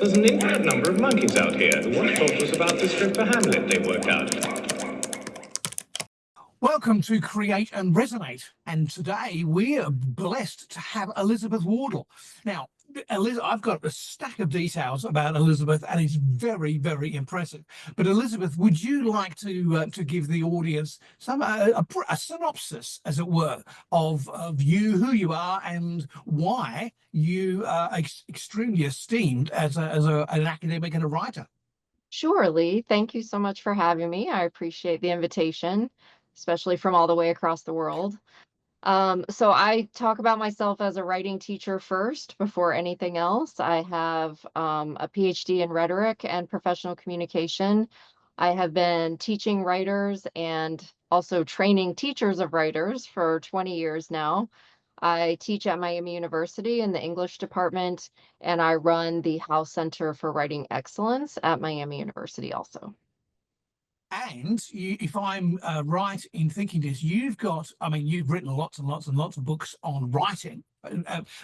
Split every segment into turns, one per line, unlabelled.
There's an infinite number of monkeys out here who want to talk to us about this trip to Hamlet they work out.
Welcome to Create and Resonate, and today we are blessed to have Elizabeth Wardle. Now, I've got a stack of details about Elizabeth, and it's very, very impressive. But Elizabeth, would you like to give the audience a synopsis, as it were, of you, who you are, and why you are extremely esteemed as an academic and a writer?
Sure, Lee. Thank you so much for having me. I appreciate the invitation, especially from all the way across the world. So I talk about myself as a writing teacher first before anything else. I have a PhD in rhetoric and professional communication. I have been teaching writers and also training teachers of writers for 20 years now. I teach at Miami University in the English department, and I run the House Center for Writing Excellence at Miami University also.
And if I'm right in thinking this, you've written lots and lots and lots of books on writing,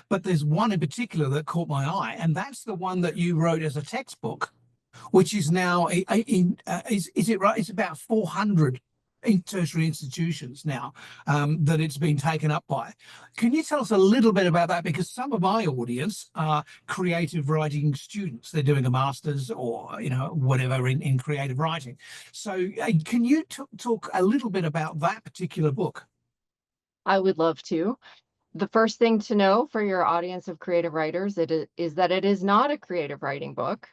but there's one in particular that caught my eye, and that's the one that you wrote as a textbook, which is now, is it right? It's about 400 in tertiary institutions now that it's been taken up by. Can you tell us a little bit about that? Because some of my audience are creative writing students. They're doing a master's or whatever in creative writing. So can you talk a little bit about that particular book?
I would love to. The first thing to know for your audience of creative writers is that it is not a creative writing book.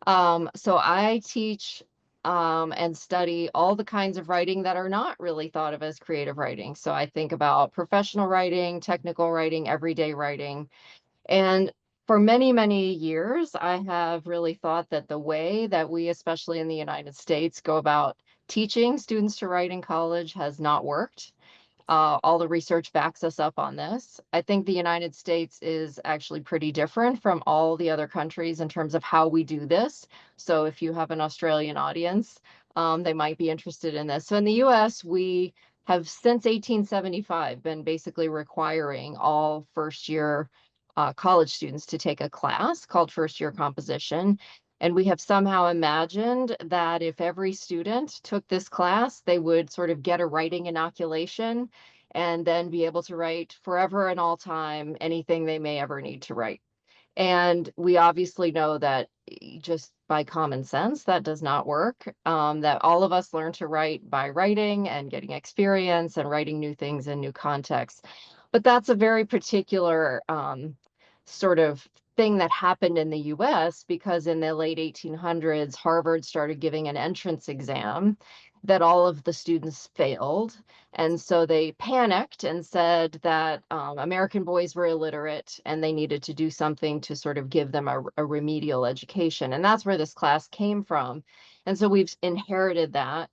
So I teach and study all the kinds of writing that are not really thought of as creative writing. So I think about professional writing, technical writing, everyday writing. And for many, many years, I have really thought that the way that we, especially in the United States, go about teaching students to write in college has not worked. All the research backs us up on this. I think the United States is actually pretty different from all the other countries in terms of how we do this. So if you have an Australian audience, they might be interested in this. So in the US, we have since 1875 been basically requiring all first-year college students to take a class called first-year composition. And we have somehow imagined that if every student took this class, they would sort of get a writing inoculation and then be able to write forever and all time anything they may ever need to write. And we obviously know that just by common sense, that does not work, that all of us learn to write by writing and getting experience and writing new things in new contexts. But that's a very particular sort of thing that happened in the US because in the late 1800s, Harvard started giving an entrance exam that all of the students failed. And so they panicked and said that American boys were illiterate and they needed to do something to sort of give them a remedial education. And that's where this class came from. And so we've inherited that.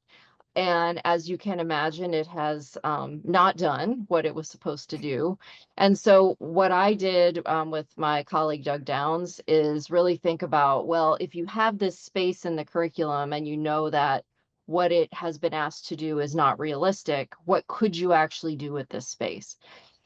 And as you can imagine, it has not done what it was supposed to do. And so what I did with my colleague, Doug Downs, is really think about, well, if you have this space in the curriculum and you know that what it has been asked to do is not realistic, what could you actually do with this space?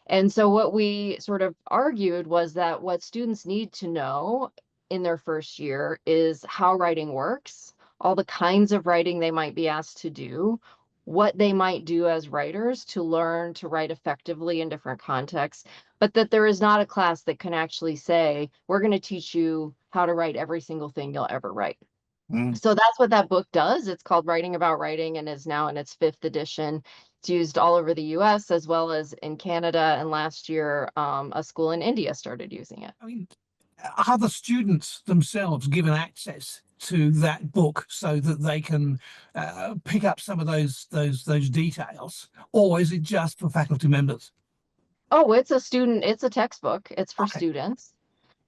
And so what we sort of argued was that what students need to know in their first year is how writing works, all the kinds of writing they might be asked to do, what they might do as writers to learn to write effectively in different contexts, but that there is not a class that can actually say, we're going to teach you how to write every single thing you'll ever write. So that's what that book does. It's called Writing About Writing and is now in its 5th edition. It's used all over the US as well as in Canada. And last year, a school in India started using it.
I mean, are the students themselves given access to that book so that they can pick up some of those details, or is it just for faculty members?
Oh, it's a textbook. It's for
Okay.
students.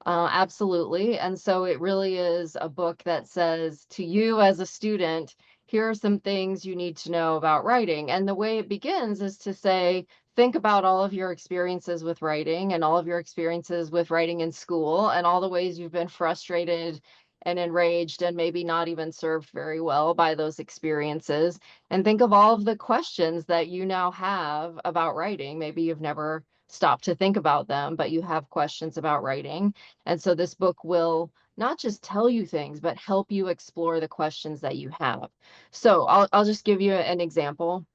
Absolutely. And so it really is a book that says to you as a student, here are some things you need to know about writing. And the way it begins is to say, think about all of your experiences with writing and all of your experiences with writing in school and all the ways you've been frustrated and enraged and maybe not even served very well by those experiences. And think of all of the questions that you now have about writing. Maybe you've never stop to think about them, but you have questions about writing. And so this book will not just tell you things, but help you explore the questions that you have. So I'll just give you an example.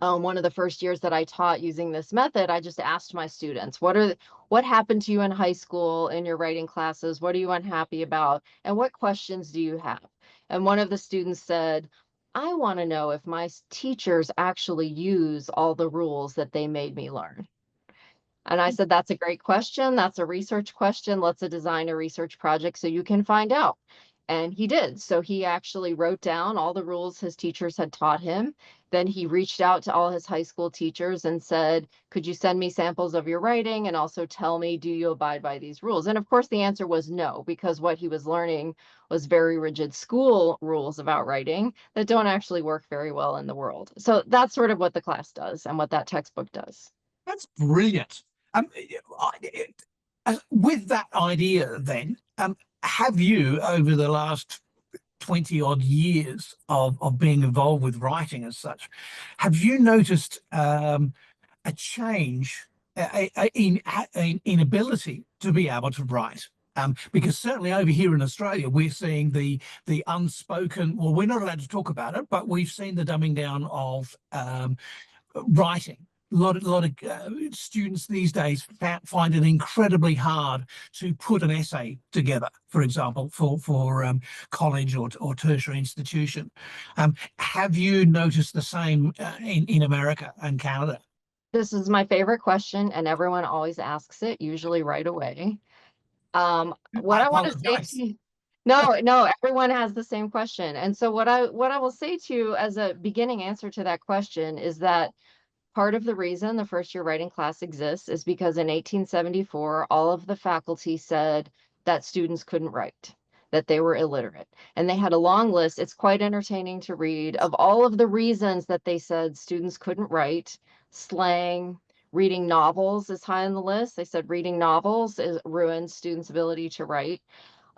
One of the first years that I taught using this method, I just asked my students, what happened to you in high school in your writing classes? What are you unhappy about? And what questions do you have? And one of the students said, I want to know if my teachers actually use all the rules that they made me learn. And I said, that's a great question. That's a research question. Let's design a research project so you can find out. And he did. So he actually wrote down all the rules his teachers had taught him. Then he reached out to all his high school teachers and said, could you send me samples of your writing and also tell me, do you abide by these rules? And of course, the answer was no, because what he was learning was very rigid school rules about writing that don't actually work very well in the world. So that's sort of what the class does and what that textbook does.
That's brilliant. With that idea, then, have you, over the last 20 odd years of being involved with writing as such, have you noticed a change in ability to be able to write? Because certainly over here in Australia, we're seeing the unspoken, well, we're not allowed to talk about it, but we've seen the dumbing down of writing. A lot of students these days find it incredibly hard to put an essay together, for example, for college or tertiary institution. Have you noticed the same in America and Canada?
This is my favorite question, and everyone always asks it, usually right away. What I want to say to you, no, everyone has the same question. And so what I will say to you as a beginning answer to that question is that part of the reason the first year writing class exists is because in 1874, all of the faculty said that students couldn't write, that they were illiterate. And they had a long list. It's quite entertaining to read of all of the reasons that they said students couldn't write. Slang, reading novels is high on the list. They said reading novels ruins students' ability to write.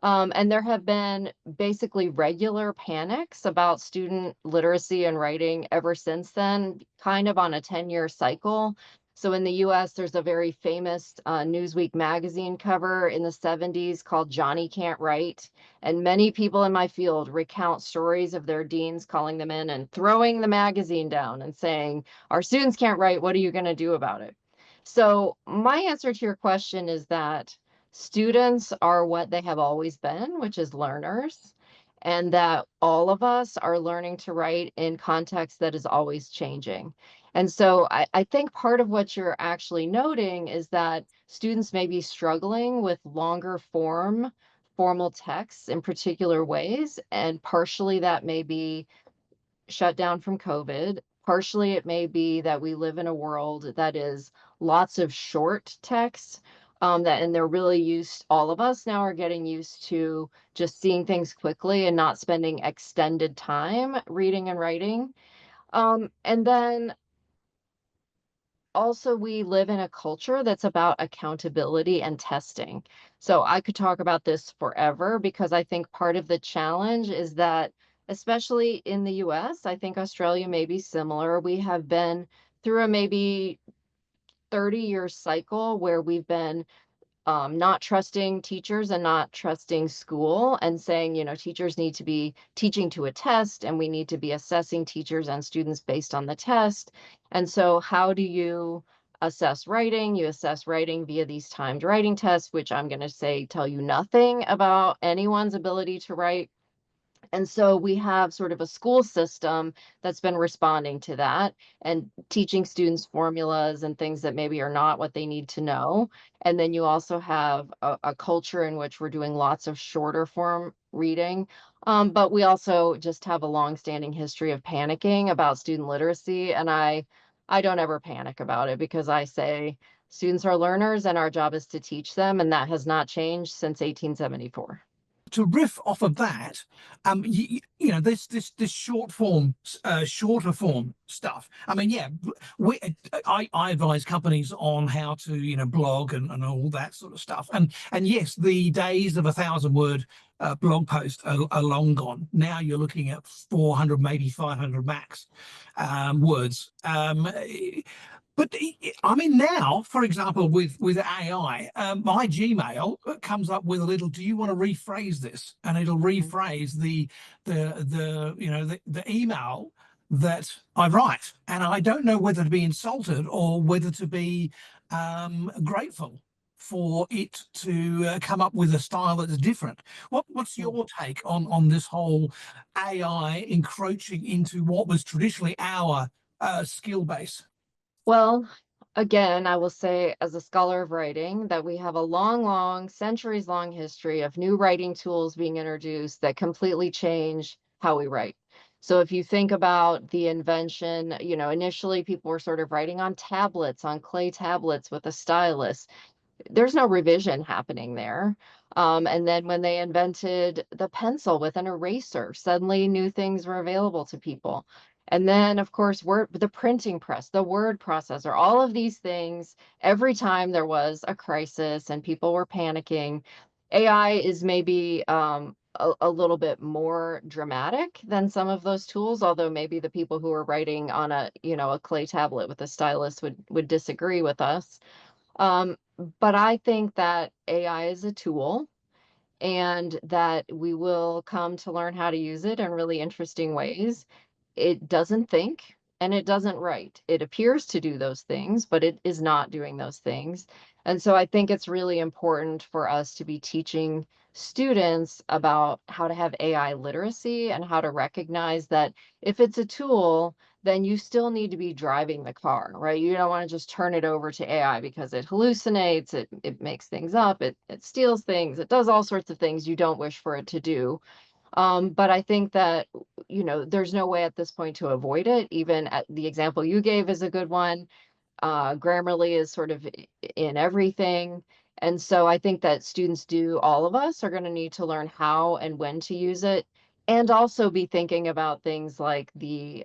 And there have been basically regular panics about student literacy and writing ever since then, kind of on a 10-year cycle. So in the US, there's a very famous Newsweek magazine cover in the 70s called Johnny Can't Write. And many people in my field recount stories of their deans calling them in and throwing the magazine down and saying, our students can't write, what are you going to do about it? So my answer to your question is that students are what they have always been, which is learners, and that all of us are learning to write in context that is always changing. And so I think part of what you're actually noting is that students may be struggling with longer formal texts in particular ways, and partially that may be shut down from COVID. Partially, it may be that we live in a world that is lots of short text, and they're really used, all of us now are getting used to just seeing things quickly and not spending extended time reading and writing. And then also we live in a culture that's about accountability and testing. So I could talk about this forever because I think part of the challenge is that, especially in the US, I think Australia may be similar. We have been through a maybe 30-year cycle where we've been not trusting teachers and not trusting school and saying, teachers need to be teaching to a test and we need to be assessing teachers and students based on the test. And so how do you assess writing? You assess writing via these timed writing tests, which I'm going to say tell you nothing about anyone's ability to write. And so we have sort of a school system that's been responding to that and teaching students formulas and things that maybe are not what they need to know. And then you also have a culture in which we're doing lots of shorter form reading. But we also just have a long-standing history of panicking about student literacy. And I don't ever panic about it because I say students are learners and our job is to teach them. And that has not changed since 1874.
To riff off of that, this shorter form stuff. I mean, yeah, I advise companies on how to blog and all that sort of stuff. And yes, the days of 1,000-word blog post are long gone. Now you're looking at 400, maybe 500 max words. But I mean, now, for example, with AI, my Gmail comes up with a little, do you want to rephrase this? And it'll rephrase the email that I write. And I don't know whether to be insulted or whether to be grateful for it to come up with a style that's different. What's your take on this whole AI encroaching into what was traditionally our skill base?
Well, again, I will say, as a scholar of writing, that we have a long, centuries-long history of new writing tools being introduced that completely change how we write. So if you think about the invention, initially people were sort of writing on tablets, on clay tablets with a stylus. There's no revision happening there. And then when they invented the pencil with an eraser, suddenly new things were available to people. And then, of course, the printing press, the word processor, all of these things, every time there was a crisis and people were panicking, AI is maybe a little bit more dramatic than some of those tools, although maybe the people who are writing on a clay tablet with a stylus would disagree with us. Um, but I think that AI is a tool and that we will come to learn how to use it in really interesting ways. It doesn't think and it doesn't write. It appears to do those things, but it is not doing those things. And so I think it's really important for us to be teaching students about how to have AI literacy and how to recognize that if it's a tool, then you still need to be driving the car, right? You don't want to just turn it over to AI because it hallucinates, it makes things up, it steals things, it does all sorts of things you don't wish for it to do. But I think that, there's no way at this point to avoid it. Even the example you gave is a good one. Grammarly is sort of in everything. And so I think that all of us are going to need to learn how and when to use it, and also be thinking about things like the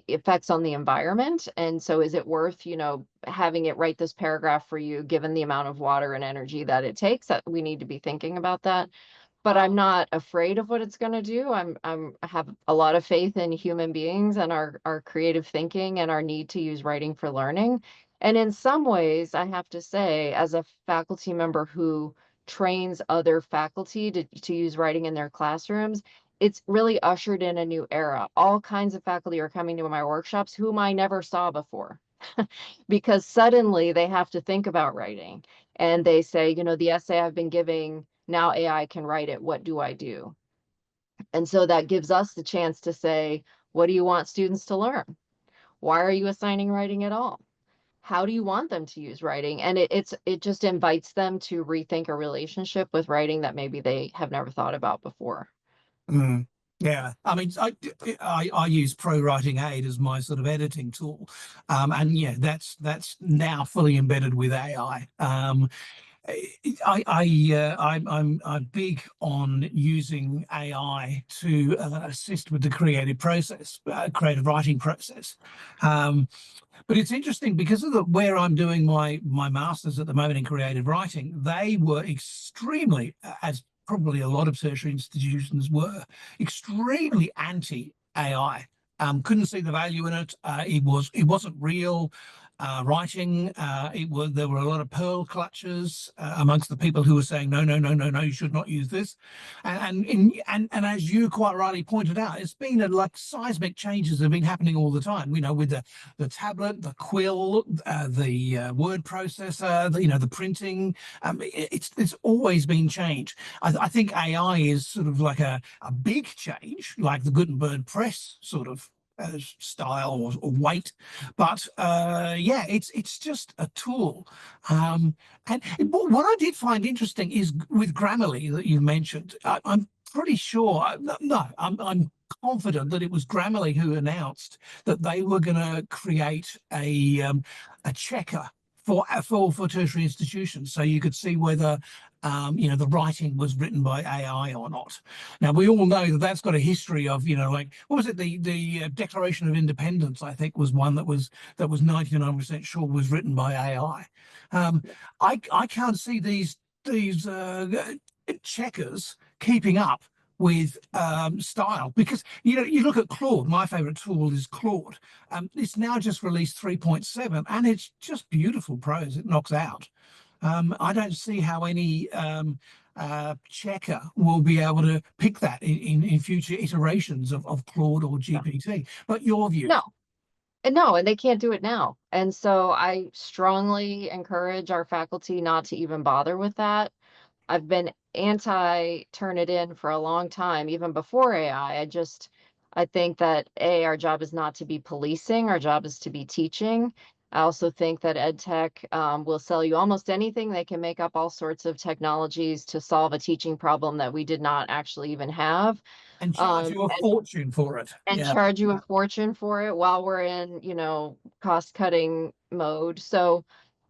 effects on the environment. And so is it worth, having it write this paragraph for you, given the amount of water and energy that it takes? That we need to be thinking about that. But I'm not afraid of what it's going to do. I have a lot of faith in human beings and our creative thinking and our need to use writing for learning. And in some ways, I have to say, as a faculty member who trains other faculty to use writing in their classrooms, it's really ushered in a new era. All kinds of faculty are coming to my workshops whom I never saw before because suddenly they have to think about writing. And they say, the essay I've been giving, now AI can write it. What do I do? And so that gives us the chance to say, what do you want students to learn? Why are you assigning writing at all? How do you want them to use writing? And it just invites them to rethink a relationship with writing that maybe they have never thought about before.
Mm. Yeah, I mean, I use Pro Writing Aid as my sort of editing tool, and yeah, that's now fully embedded with AI. I'm big on using AI to assist with the creative process, creative writing process. But it's interesting because of where I'm doing my master's at the moment in creative writing. They were extremely, as probably a lot of tertiary institutions were, extremely anti-AI. Couldn't see the value in it. It wasn't real writing. There were a lot of pearl clutches amongst the people who were saying no, no, no, no, no, you should not use this. And as you quite rightly pointed out, it's been like seismic changes have been happening all the time. With the tablet, the quill, the word processor, the printing. It's always been changed. I think AI is sort of like a big change, like the Gutenberg press sort of style or weight, but yeah, it's just a tool. And what I did find interesting is with Grammarly that you mentioned. I'm pretty sure, no, I'm confident that it was Grammarly who announced that they were going to create a checker for tertiary institutions, so you could see whether the writing was written by AI or not. Now we all know that that's got a history of, like, what was it? The Declaration of Independence, I think, was one that was 99% sure was written by AI. I can't see these checkers keeping up with style. Because, you know, you look at Claude, my favorite tool is Claude. It's now just released 3.7, and it's just beautiful prose. It knocks out. I don't see how any checker will be able to pick that in future iterations of Claude or GPT. But your view?
No, and they can't do it now. And so I strongly encourage our faculty not to even bother with that. I've been anti Turnitin for a long time, even before AI. I think that our job is not to be policing, our job is to be teaching. I also think that ed tech will sell you almost anything. They can make up all sorts of technologies to solve a teaching problem that we did not actually even have.
And charge you a fortune for it.
And charge you a fortune for it while we're in, cost cutting mode. So,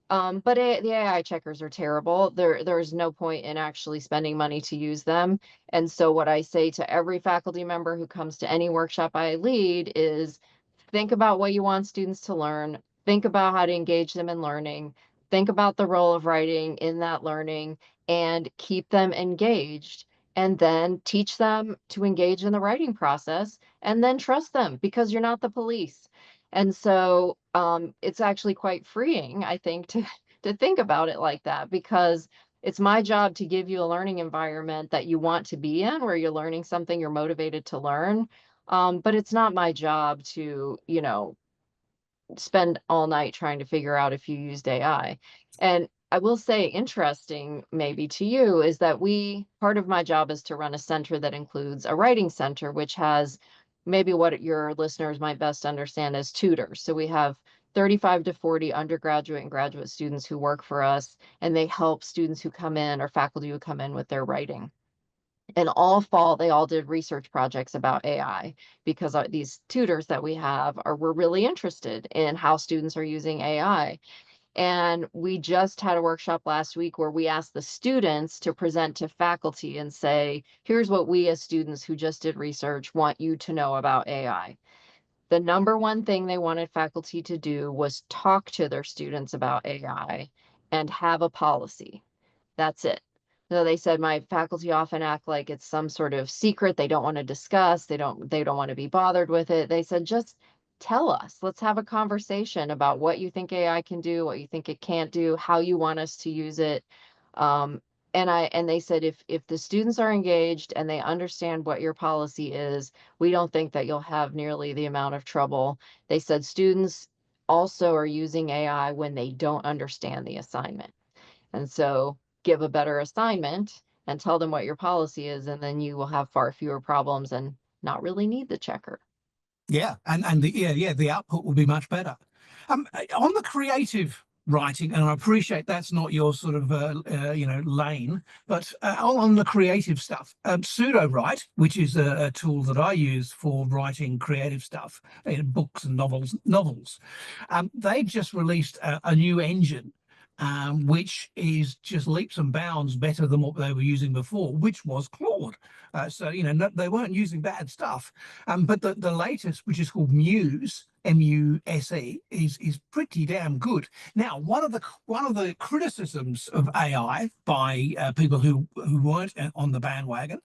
but the AI checkers are terrible. There's no point in actually spending money to use them. And so what I say to every faculty member who comes to any workshop I lead is think about what you want students to learn, think about how to engage them in learning, think about the role of writing in that learning, and keep them engaged. And then teach them to engage in the writing process, and then trust them because you're not the police. And so it's actually quite freeing, I think, to think about it like that, because it's my job to give you a learning environment that you want to be in, where you're learning something you're motivated to learn. But it's not my job to, spend all night trying to figure out if you used AI. And I will say, interesting maybe to you, is that part of my job is to run a center that includes a writing center, which has maybe what your listeners might best understand as tutors. So we have 35 to 40 undergraduate and graduate students who work for us, and they help students who come in or faculty who come in with their writing. And all fall, they all did research projects about AI because these tutors that we have were really interested in how students are using AI. And we just had a workshop last week where we asked the students to present to faculty and say, here's what we as students who just did research want you to know about AI. The number one thing they wanted faculty to do was talk to their students about AI and have a policy. That's it. So they said my faculty often act like it's some sort of secret they don't want to discuss. They don't want to be bothered with it. They said, just tell us. Let's have a conversation about what you think AI can do, what you think it can't do, how you want us to use it. And they said if the students are engaged and they understand what your policy is, we don't think that you'll have nearly the amount of trouble. They said students also are using AI when they don't understand the assignment. And so give a better assignment and tell them what your policy is, and then you will have far fewer problems and not really need the checker.
Yeah, and the output will be much better. On the creative writing, and I appreciate that's not your sort of lane, but on the creative stuff, pseudo write, which is a tool that I use for writing creative stuff in books and novels, they've just released a new engine. Which is just leaps and bounds better than what they were using before, which was Claude. So, they weren't using bad stuff. But the latest, which is called Muse, Muse, is pretty damn good. Now, one of the criticisms of AI by people who weren't on the bandwagon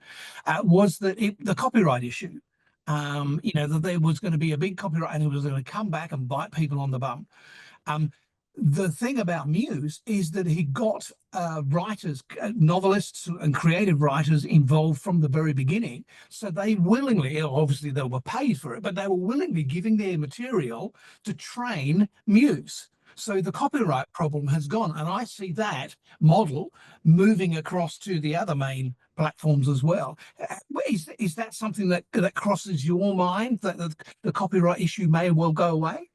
was that the copyright issue. That there was going to be a big copyright and it was going to come back and bite people on the bum. The thing about Muse is that he got writers, novelists and creative writers involved from the very beginning. So they willingly, obviously they were paid for it, but they were willingly giving their material to train Muse. So the copyright problem has gone. And I see that model moving across to the other main platforms as well. Is that something that crosses your mind, that the copyright issue may well go away?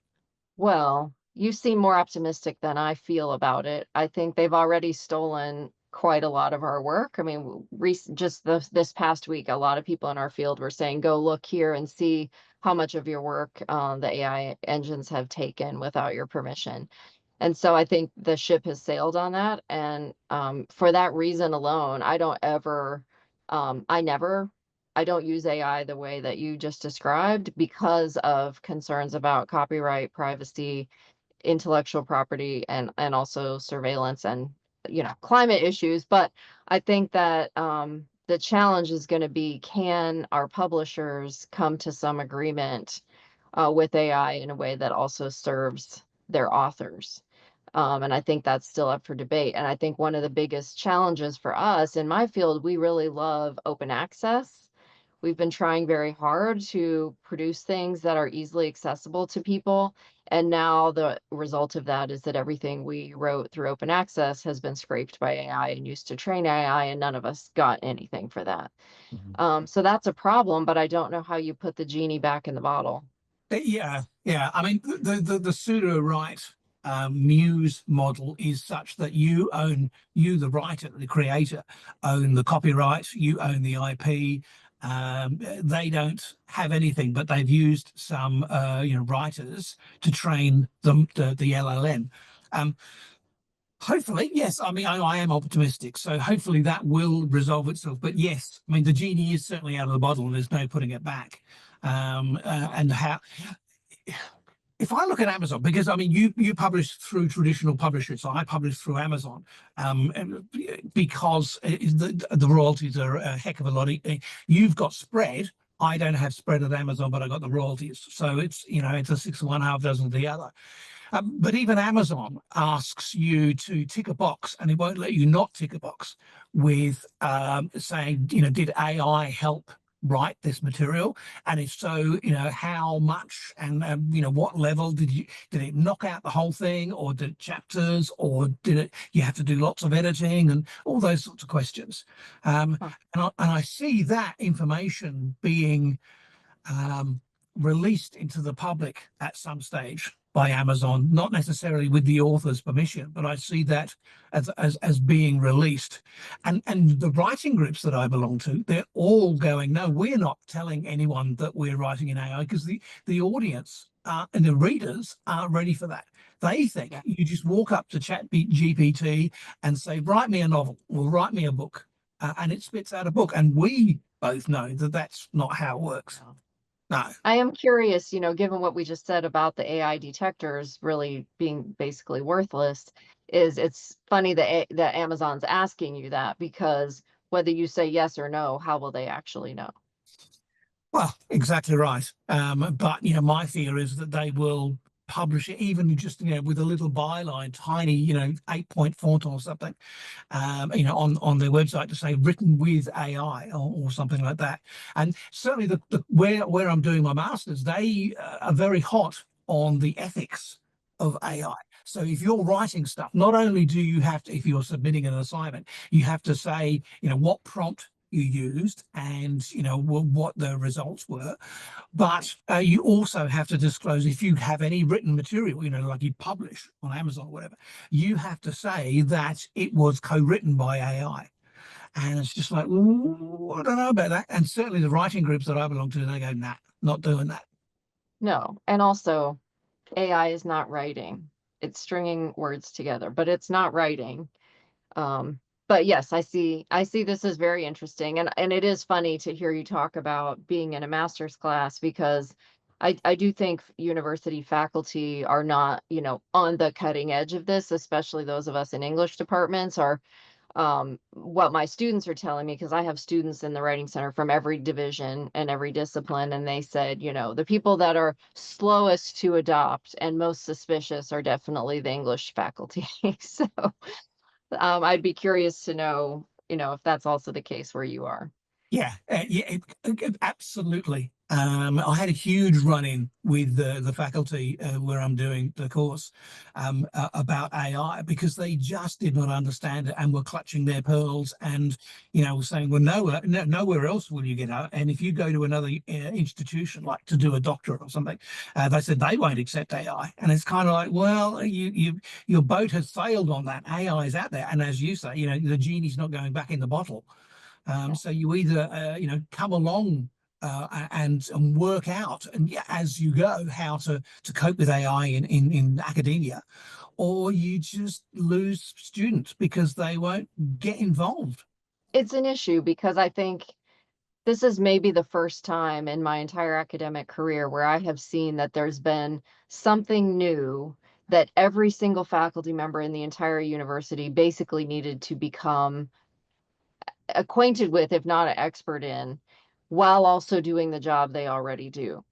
Well, you seem more optimistic than I feel about it. I think they've already stolen quite a lot of our work. I mean, just this past week, a lot of people in our field were saying, go look here and see how much of your work the AI engines have taken without your permission. And so I think the ship has sailed on that. And for that reason alone, I don't use AI the way that you just described because of concerns about copyright, privacy, intellectual property, and also surveillance and climate issues. But I think that the challenge is going to be, can our publishers come to some agreement with AI in a way that also serves their authors? And I think that's still up for debate. And I think one of the biggest challenges for us in my field, we really love open access. We've been trying very hard to produce things that are easily accessible to people. And now the result of that is that everything we wrote through open access has been scraped by AI and used to train AI, and none of us got anything for that. So that's a problem, but I don't know how you put the genie back in the bottle.
Yeah, yeah. I mean, the pseudo right muse model is such that you, the writer, the creator, own the copyright, you own the IP. They don't have anything, but they've used some writers to train the LLM. Hopefully, yes. I mean, I am optimistic, so hopefully that will resolve itself. But yes, I mean, the genie is certainly out of the bottle, and there's no putting it back. And how, if I look at Amazon, because I mean, you publish through traditional publishers, so I publish through Amazon, because the royalties are a heck of a lot. You've got spread. I don't have spread at Amazon, but I got the royalties. So it's it's a six of one, half dozen of the other. But even Amazon asks you to tick a box, and it won't let you not tick a box with saying, did AI help write this material? And if so, how much and what level did it knock out the whole thing, or did it chapters, or did you have to do lots of editing and all those sorts of questions? And I see that information being released into the public at some stage by Amazon, not necessarily with the author's permission, but I see that as being released. And the writing groups that I belong to, they're all going, no, we're not telling anyone that we're writing in AI, because the audience and the readers aren't ready for that. They think you just walk up to GPT and say, write me a novel or write me a book, and it spits out a book. And we both know that that's not how it works. No.
I am curious, given what we just said about the AI detectors really being basically worthless, it's funny that Amazon's asking you that, because whether you say yes or no, how will they actually know?
Well, exactly right. But my fear is that they will publish it, even just with a little byline, tiny 8-point font or something, on their website, to say written with AI, or something like that. And certainly where I'm doing my master's, they are very hot on the ethics of AI. So if you're writing stuff, not only do you have to, if you're submitting an assignment, you have to say what prompt you used and what the results were, but you also have to disclose, if you have any written material, like you publish on Amazon or whatever, you have to say that it was co-written by AI. And it's just like, ooh, I don't know about that. And certainly the writing groups that I belong to, they go, nah, not doing that.
No. And also, AI is not writing. It's stringing words together, but it's not writing. But yes, I see this as very interesting. And it is funny to hear you talk about being in a master's class, because I do think university faculty are not, on the cutting edge of this, especially those of us in English departments are. What my students are telling me, because I have students in the writing center from every division and every discipline, and they said, the people that are slowest to adopt and most suspicious are definitely the English faculty. So I'd be curious to know, if that's also the case where you are.
Yeah, absolutely. I had a huge run-in with the faculty where I'm doing the course about AI, because they just did not understand it and were clutching their pearls and saying, well, nowhere else will you get out. And if you go to another institution, like to do a doctorate or something, they said they won't accept AI. And it's kind of like, well, your boat has sailed on that. AI is out there, and as you say, the genie's not going back in the bottle. So you either come along and work out, and as you go, how to cope with AI in academia, or you just lose students because they won't get involved.
It's an issue, because I think this is maybe the first time in my entire academic career where I have seen that there's been something new that every single faculty member in the entire university basically needed to become acquainted with, if not an expert in, while also doing the job they already do.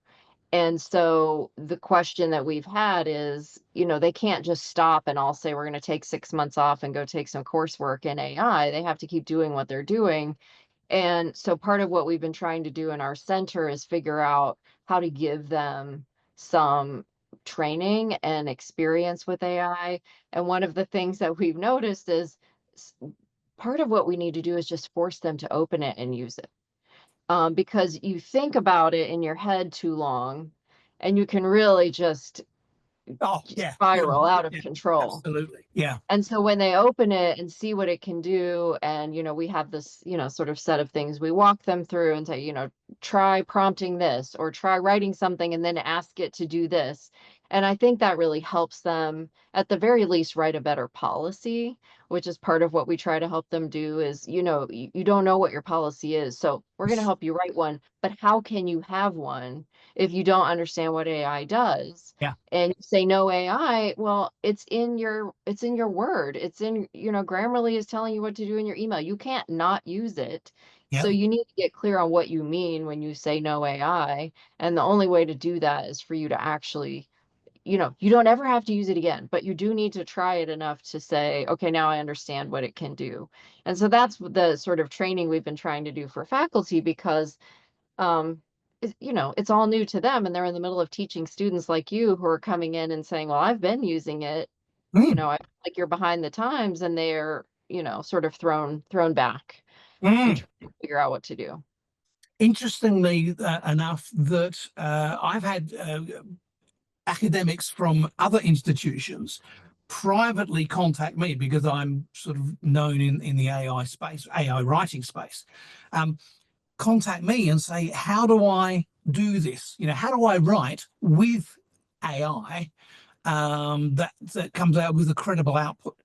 And so the question that we've had is, they can't just stop and all say, we're going to take 6 months off and go take some coursework in AI. They have to keep doing what they're doing. And so part of what we've been trying to do in our center is figure out how to give them some training and experience with AI. And one of the things that we've noticed is part of what we need to do is just force them to open it and use it. Because you think about it in your head too long and you can really just
Oh, yeah.
spiral out of
Yeah,
control.
absolutely. Yeah.
And so when they open it and see what it can do, and, we have this, sort of set of things we walk them through and say, try prompting this or try writing something and then ask it to do this. And I think that really helps them at the very least write a better policy, which is part of what we try to help them do is, you don't know what your policy is. So we're going to help you write one, but how can you have one if you don't understand what AI does?
Yeah.
And you say no AI, well, it's in your word. It's in, Grammarly is telling you what to do in your email. You can't not use it.
Yeah.
So you need to get clear on what you mean when you say no AI. And the only way to do that is for you to actually, you don't ever have to use it again, but you do need to try it enough to say, okay, now I understand what it can do. And so that's the sort of training we've been trying to do for faculty because it's all new to them and they're in the middle of teaching students like you who are coming in and saying, well, I've been using it,
Mm.
I feel like you're behind the times, and they're, sort of thrown back and
Mm.
trying to figure out what to do.
Interestingly enough, that I've had academics from other institutions privately contact me because I'm sort of known in the AI space, AI writing space. Contact me and say, how do I do this? How do I write with AI that comes out with a credible output?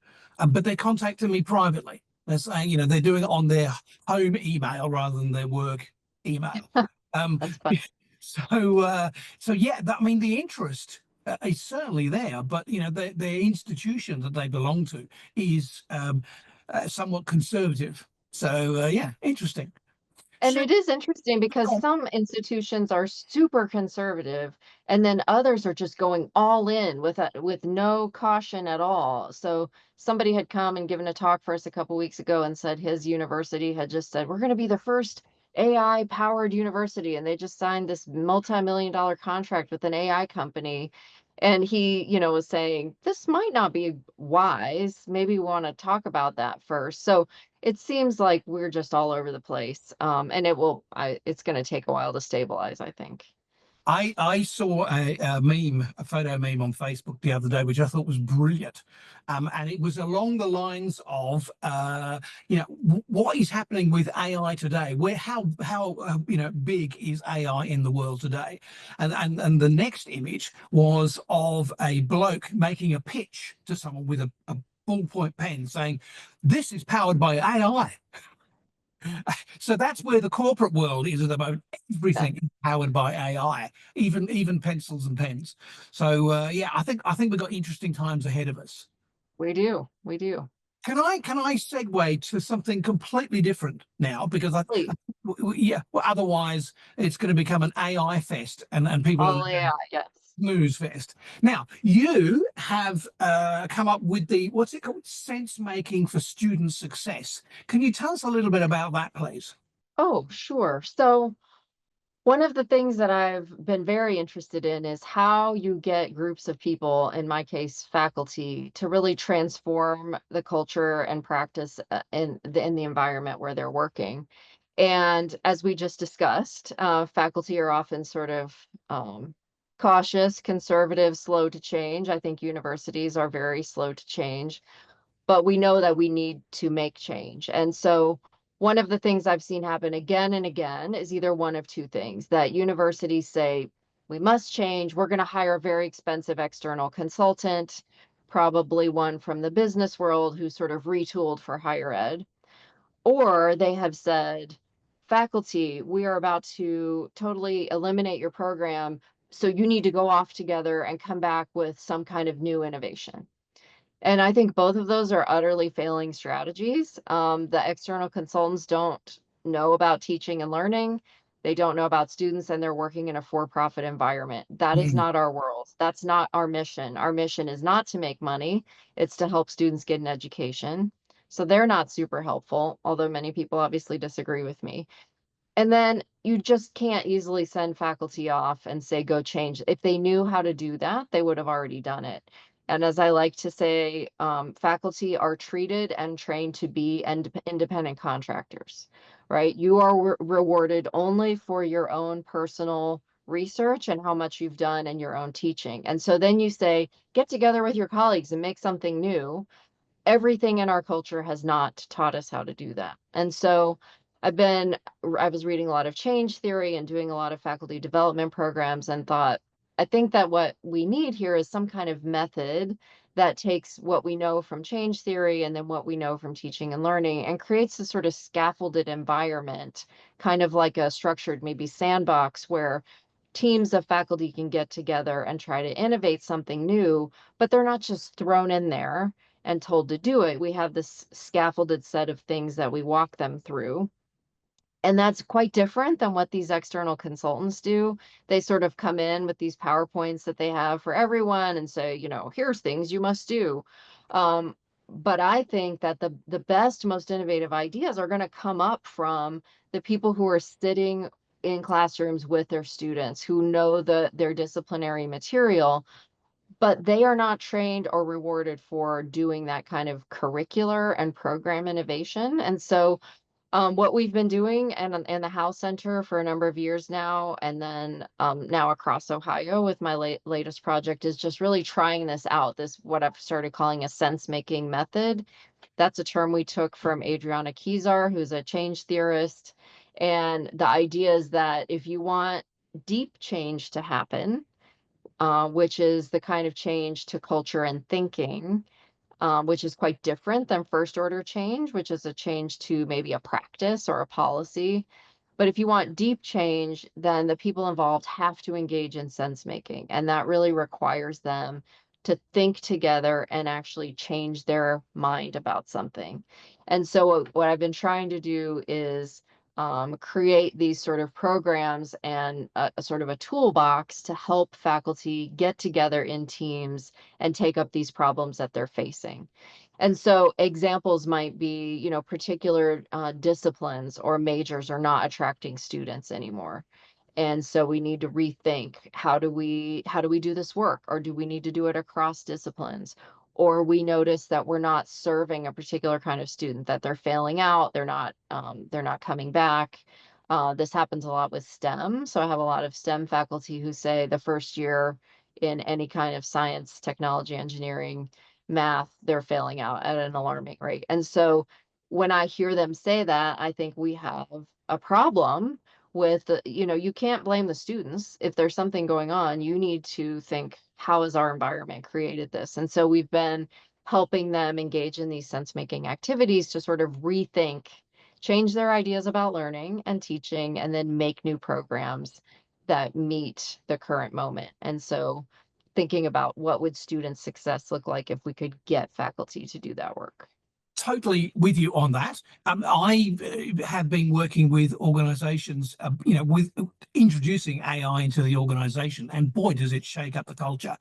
But they're contacting me privately. They're saying, they're doing it on their home email rather than their work email. Um,
That's fun.
so yeah, I mean, the interest is certainly there, but the institution that they belong to is somewhat conservative. So yeah, interesting.
And
So,
it is interesting because some institutions are super conservative and then others are just going all in with no caution at all. So somebody had come and given a talk for us a couple weeks ago and said his university had just said, we're going to be the first AI powered university. And they just signed this multi-million-dollar contract with an AI company. And he, was saying, this might not be wise. Maybe we want to talk about that first. So it seems like we're just all over the place. And it's going to take a while to stabilize, I think.
I saw a meme, a photo meme on Facebook the other day, which I thought was brilliant. And it was along the lines of, what is happening with AI today? How big is AI in the world today? And the next image was of a bloke making a pitch to someone with a ballpoint pen saying, "This is powered by AI." So that's where the corporate world is at the moment.
Yeah,
Everything is powered by AI, even pencils and pens. So yeah, I think we've got interesting times ahead of us.
we do. We do.
Can I segue to something completely different now? Because
Please.
yeah, well, otherwise it's going to become an AI fest, and people are
Oh, yeah. Yes.
snooze fest. Now, you have come up with the, what's it called? Sense making for student success. Can you tell us a little bit about that, please?
Oh, sure. So one of the things that I've been very interested in is how you get groups of people, in my case, faculty, to really transform the culture and practice in the environment where they're working. And as we just discussed, faculty are often sort of cautious, conservative, slow to change. I think universities are very slow to change, but we know that we need to make change. And so one of the things I've seen happen again and again is either one of two things: that universities say, we must change, we're going to hire a very expensive external consultant, probably one from the business world who sort of retooled for higher ed. Or they have said, faculty, we are about to totally eliminate your program, so you need to go off together and come back with some kind of new innovation. And I think both of those are utterly failing strategies. The external consultants don't know about teaching and learning. They don't know about students, and they're working in a for-profit environment. That is
Mm.
not our world. That's not our mission. Our mission is not to make money. It's to help students get an education. So they're not super helpful, although many people obviously disagree with me. And then you just can't easily send faculty off and say, go change. If they knew how to do that, they would have already done it. And as I like to say, faculty are treated and trained to be independent contractors, right? You are rewarded only for your own personal research and how much you've done in your own teaching. And so then you say, get together with your colleagues and make something new. Everything in our culture has not taught us how to do that. And so I was reading a lot of change theory and doing a lot of faculty development programs, and thought, I think that what we need here is some kind of method that takes what we know from change theory and then what we know from teaching and learning and creates a sort of scaffolded environment, kind of like a structured maybe sandbox where teams of faculty can get together and try to innovate something new, but they're not just thrown in there and told to do it. We have this scaffolded set of things that we walk them through. And that's quite different than what these external consultants do. They sort of come in with these PowerPoints that they have for everyone and say, here's things you must do. But I think that the best, most innovative ideas are going to come up from the people who are sitting in classrooms with their students, who know their disciplinary material, but they are not trained or rewarded for doing that kind of curricular and program innovation. And so what we've been doing in the House Center for a number of years now, and then now across Ohio with my latest project, is just really trying this out, this what I've started calling a sense-making method. That's a term we took from Adriana Kizar, who's a change theorist. And the idea is that if you want deep change to happen, which is the kind of change to culture and thinking, which is quite different than first order change, which is a change to maybe a practice or a policy. But if you want deep change, then the people involved have to engage in sense making. And that really requires them to think together and actually change their mind about something. And so what I've been trying to do is create these sort of programs and a sort of a toolbox to help faculty get together in teams and take up these problems that they're facing. And so examples might be, particular disciplines or majors are not attracting students anymore. And so we need to rethink, how do we do this work, or do we need to do it across disciplines? Or we notice that we're not serving a particular kind of student, that they're failing out, they're not coming back. This happens a lot with STEM. So I have a lot of STEM faculty who say the first year in any kind of science, technology, engineering, math, they're failing out at an alarming rate. And so when I hear them say that, I think we have a problem with you can't blame the students. If there's something going on, you need to think, how has our environment created this? And so we've been helping them engage in these sense making activities to sort of rethink, change their ideas about learning and teaching, and then make new programs that meet the current moment. And so thinking about, what would student success look like if we could get faculty to do that work?
Totally with you on that. I have been working with organizations, with introducing AI into the organization, and boy, does it shake up the culture.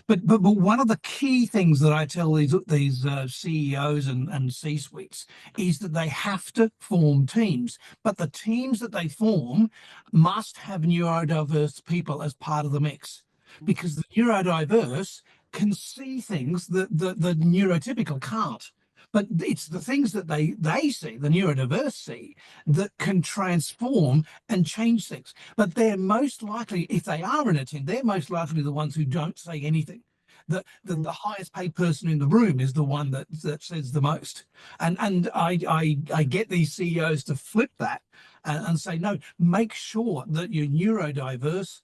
But one of the key things that I tell these CEOs and C-suites is that they have to form teams, but the teams that they form must have neurodiverse people as part of the mix, because the neurodiverse can see things that the neurotypical can't. But it's the things that they see, the neurodiverse see, that can transform and change things. But they're most likely, if they are in a team, they're most likely the ones who don't say anything. The highest paid person in the room is the one that says the most. And I get these CEOs to flip that and say, no, make sure that you're neurodiverse.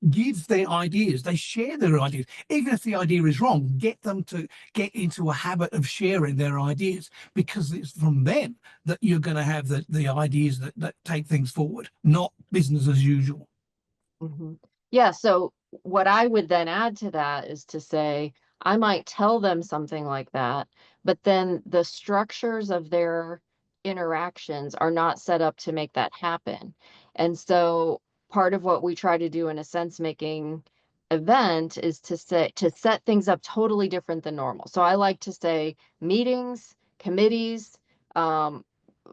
Give their ideas, they share their ideas. Even if the idea is wrong, get them to get into a habit of sharing their ideas, because it's from them that you're going to have the ideas that take things forward, not business as usual.
Yeah, so what I would then add to that is to say, I might tell them something like that, but then the structures of their interactions are not set up to make that happen. And so part of what we try to do in a sense making event is to set things up totally different than normal. So I like to say meetings, committees, um,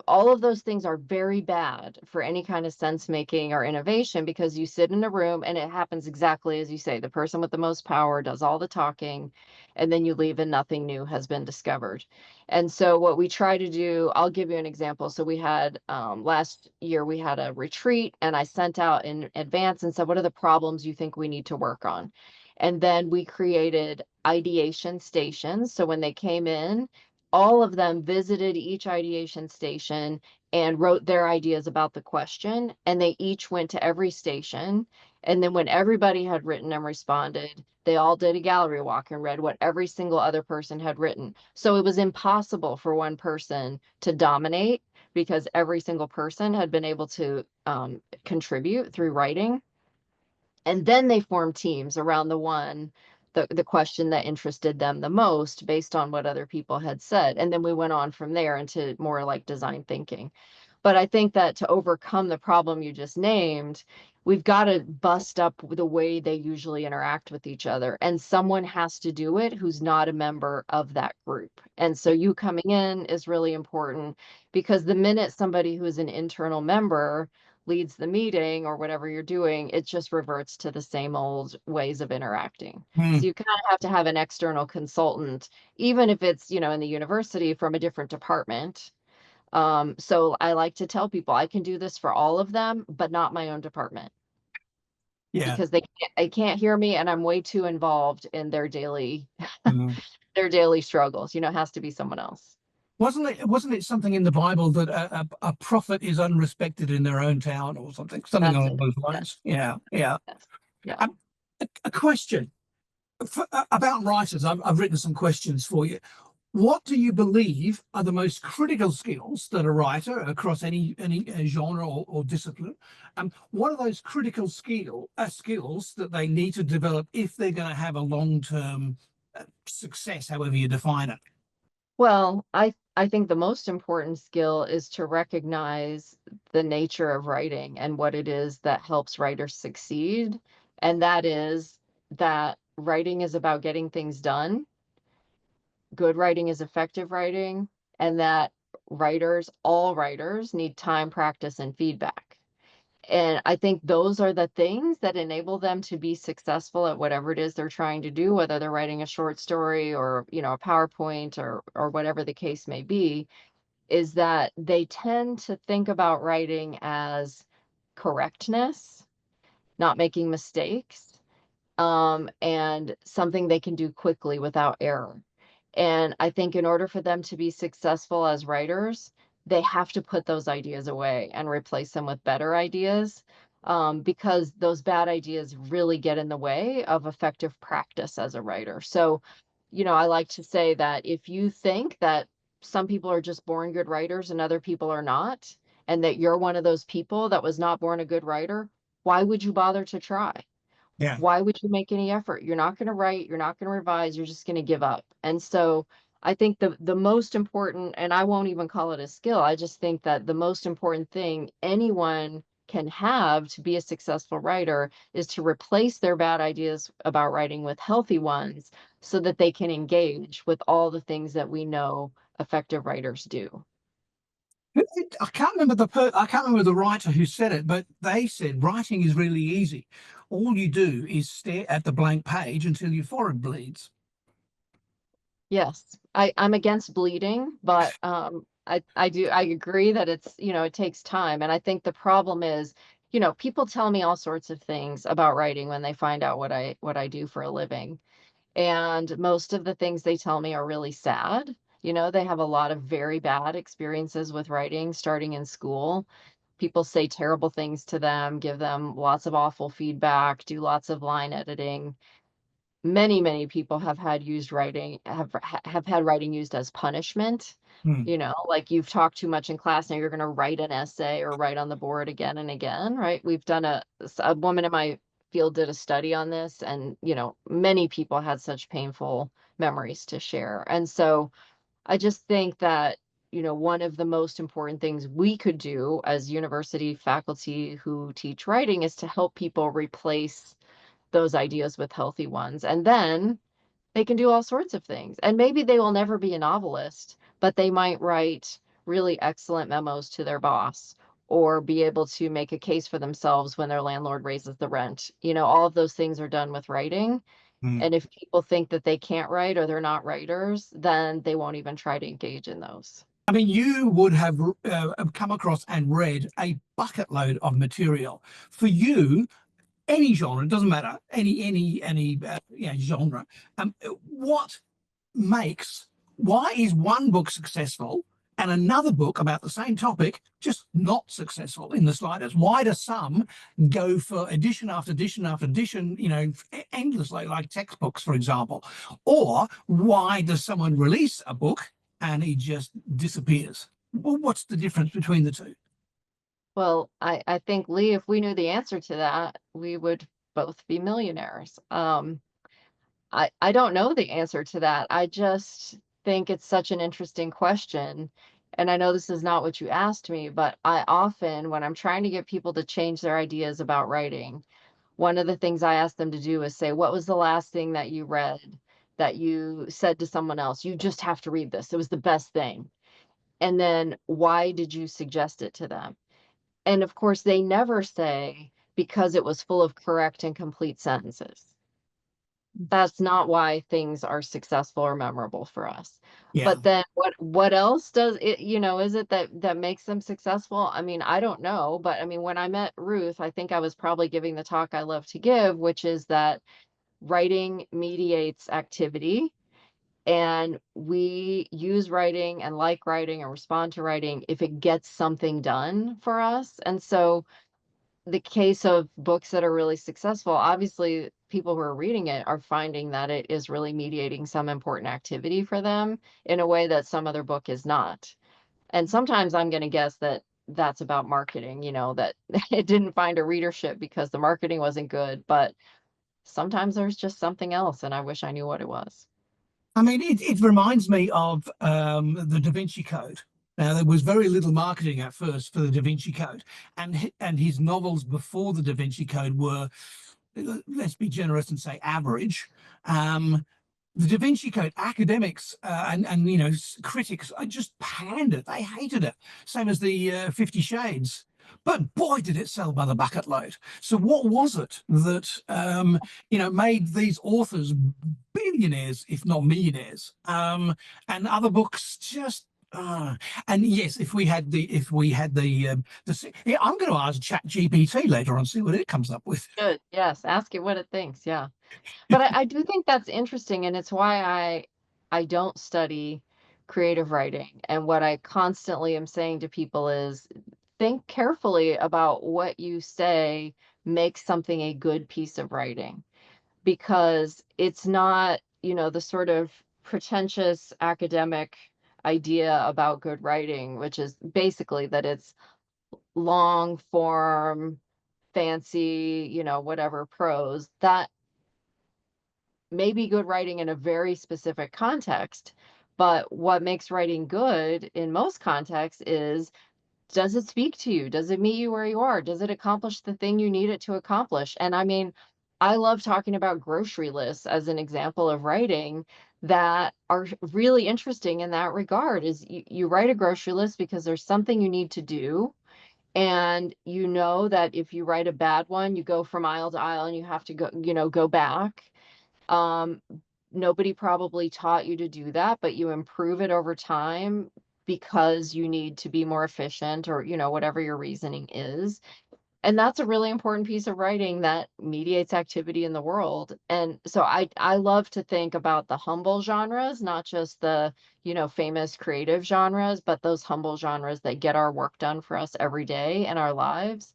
all of those things are very bad for any kind of sense making or innovation, because you sit in a room and it happens exactly as you say. The person with the most power does all the talking, and then you leave and nothing new has been discovered. And so what we try to do, I'll give you an example. So we had last year we had a retreat, and I sent out in advance and said, what are the problems you think we need to work on? And then we created ideation stations. So when they came in, all of them visited each ideation station and wrote their ideas about the question, and they each went to every station. And then when everybody had written and responded, they all did a gallery walk and read what every single other person had written. So it was impossible for one person to dominate, because every single person had been able to contribute through writing. And then they formed teams around the question that interested them the most based on what other people had said. And then we went on from there into more like design thinking. But I think that to overcome the problem you just named, we've got to bust up the way they usually interact with each other. And someone has to do it who's not a member of that group. And so you coming in is really important, because the minute somebody who is an internal member leads the meeting or whatever you're doing, it just reverts to the same old ways of interacting.
Hmm.
So you kind of have to have an external consultant, even if it's, in the university from a different department. So I like to tell people I can do this for all of them, but not my own department,
Yeah.
because they can't hear me, and I'm way too involved in their daily
Mm.
their daily struggles. It has to be someone else.
Wasn't it something in the Bible that a prophet is unrespected in their own town, or something
That's
along
it.
those
Yes,
lines? Yeah, yeah.
yes. Yeah.
Um, a question about writers. I've written some questions for you. What do you believe are the most critical skills that a writer across any genre or discipline? What are those critical skills that they need to develop if they're going to have a long-term success, however you define it?
Well, I think the most important skill is to recognize the nature of writing and what it is that helps writers succeed. And that is that writing is about getting things done. Good writing is effective writing, and that all writers need time, practice, and feedback. And I think those are the things that enable them to be successful at whatever it is they're trying to do, whether they're writing a short story or, a PowerPoint or whatever the case may be, is that they tend to think about writing as correctness, not making mistakes, and something they can do quickly without error. And I think in order for them to be successful as writers, they have to put those ideas away and replace them with better ideas, because those bad ideas really get in the way of effective practice as a writer. So, I like to say that if you think that some people are just born good writers and other people are not, and that you're one of those people that was not born a good writer, why would you bother to try?
Yeah.
Why would you make any effort? You're not going to write, you're not going to revise, you're just going to give up. And so I think the most important, and I won't even call it a skill, I just think that the most important thing anyone can have to be a successful writer is to replace their bad ideas about writing with healthy ones, so that they can engage with all the things that we know effective writers do.
I can't remember the writer who said it, but they said writing is really easy. All you do is stare at the blank page until your forehead bleeds.
Yes, I'm against bleeding, but I agree that it's, it takes time. And I think the problem is, people tell me all sorts of things about writing when they find out what I do for a living. And most of the things they tell me are really sad. They have a lot of very bad experiences with writing starting in school. People say terrible things to them, give them lots of awful feedback, do lots of line editing. Many people have had writing used as punishment.
Hmm.
Like, you've talked too much in class, now you're going to write an essay or write on the board again and again, right? We've done a woman in my field did a study on this, and many people had such painful memories to share. And so I just think that one of the most important things we could do as university faculty who teach writing is to help people replace those ideas with healthy ones. And then they can do all sorts of things. And maybe they will never be a novelist, but they might write really excellent memos to their boss, or be able to make a case for themselves when their landlord raises the rent. All of those things are done with writing.
Mm.
And if people think that they can't write or they're not writers, then they won't even try to engage in those.
I mean, you would have come across and read a bucket load of material. For you, any genre, it doesn't matter, any genre. What why is one book successful and another book about the same topic just not successful in the slightest? Why do some go for edition after edition after edition, endlessly, like textbooks, for example? Or why does someone release a book and he just disappears? Well, what's the difference between the two?
Well, I think, Lee, if we knew the answer to that, we would both be millionaires. I don't know the answer to that. I just think it's such an interesting question. And I know this is not what you asked me, but I often, when I'm trying to get people to change their ideas about writing, one of the things I ask them to do is say, what was the last thing that you read that you said to someone else? You just have to read this. It was the best thing. And then why did you suggest it to them? And of course, they never say because it was full of correct and complete sentences. That's not why things are successful or memorable for us.
Yeah.
But then what else does it, is it that makes them successful? I mean, I don't know, but I mean, when I met Ruth, I think I was probably giving the talk I love to give, which is that writing mediates activity, and we use writing and like writing and respond to writing if it gets something done for us. And so the case of books that are really successful, obviously people who are reading it are finding that it is really mediating some important activity for them in a way that some other book is not. And sometimes I'm going to guess that that's about marketing, that it didn't find a readership because the marketing wasn't good, but sometimes there's just something else, and I wish I knew what it was.
I mean, it reminds me of the Da Vinci Code. Now, there was very little marketing at first for the Da Vinci Code, and his novels before the Da Vinci Code were, let's be generous and say, average. The Da Vinci Code, academics and critics, just panned it. They hated it. Same as the 50 Shades. But boy, did it sell by the bucket load. So what was it that made these authors billionaires, if not millionaires, and other books just. And yes, if we had the yeah, I'm going to ask ChatGPT later on, see what it comes up with.
Good. Yes. Ask it what it thinks. Yeah. But I do think that's interesting, and it's why I don't study creative writing. And what I constantly am saying to people is think carefully about what you say makes something a good piece of writing, because it's not, the sort of pretentious academic idea about good writing, which is basically that it's long form, fancy, whatever prose. That may be good writing in a very specific context, but what makes writing good in most contexts is, does it speak to you? Does it meet you where you are? Does it accomplish the thing you need it to accomplish? And I mean, I love talking about grocery lists as an example of writing that are really interesting in that regard. Is you write a grocery list because there's something you need to do. And you know that if you write a bad one, you go from aisle to aisle and you have to go back. um, Nobody probably taught you to do that, but you improve it over time because you need to be more efficient, or, whatever your reasoning is. And that's a really important piece of writing that mediates activity in the world. And so I love to think about the humble genres, not just the, famous creative genres, but those humble genres that get our work done for us every day in our lives.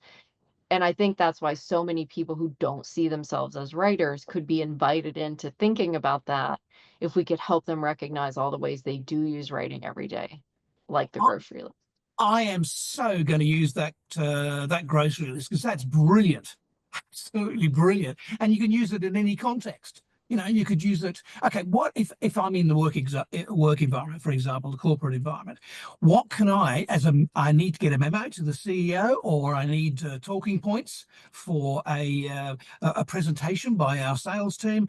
And I think that's why so many people who don't see themselves as writers could be invited into thinking about that if we could help them recognize all the ways they do use writing every day, like the grocery list.
I am so going to use that grocery list because that's brilliant. Absolutely brilliant. And you can use it in any context. You know, you could use it. Okay, what if I'm in the work environment, for example, the corporate environment? What can I need to get a memo to the CEO, or I need talking points for a presentation by our sales team.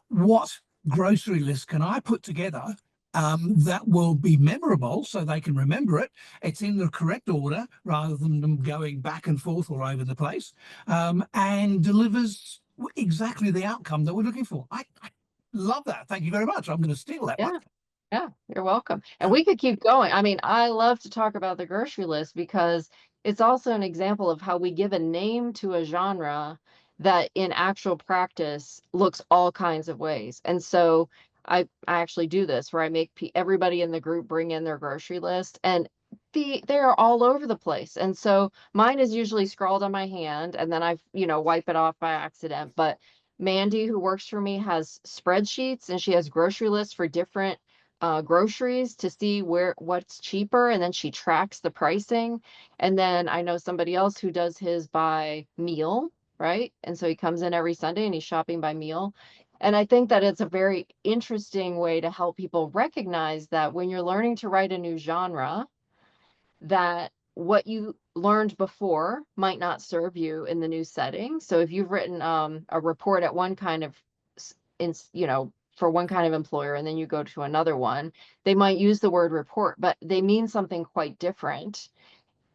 What grocery list can I put together that will be memorable so they can remember it? It's in the correct order rather than them going back and forth all over the place, and delivers exactly the outcome that we're looking for. I love that. Thank you very much. I'm going to steal that one.
Yeah. Yeah, you're welcome. And we could keep going. I mean, I love to talk about the grocery list because it's also an example of how we give a name to a genre that in actual practice looks all kinds of ways. And so I actually do this where I make everybody in the group bring in their grocery list, and they're all over the place. And so mine is usually scrawled on my hand and then wipe it off by accident. But Mandy, who works for me, has spreadsheets, and she has grocery lists for different groceries to see what's cheaper, and then she tracks the pricing. And then I know somebody else who does his by meal, right? And so he comes in every Sunday and he's shopping by meal. And I think that it's a very interesting way to help people recognize that when you're learning to write a new genre, that what you learned before might not serve you in the new setting. So if you've written a report at one kind of, for one kind of employer, and then you go to another one, they might use the word report, but they mean something quite different.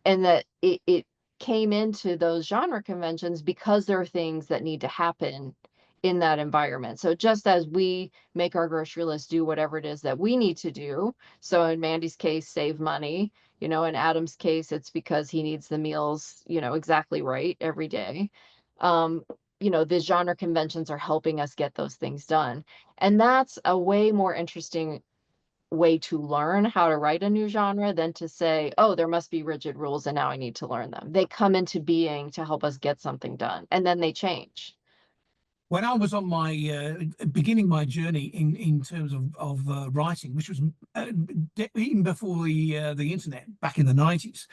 And that it came into those genre conventions because there are things that need to happen in that environment. So just as we make our grocery list do whatever it is that we need to do. So in Mandy's case, save money, in Adam's case, it's because he needs the meals, exactly right every day. The genre conventions are helping us get those things done. And that's a way more interesting way to learn how to write a new genre than to say, oh, there must be rigid rules and now I need to learn them. They come into being to help us get something done, and then they change.
When I was on my beginning my journey in terms of writing, which was even before the internet back in the 90s,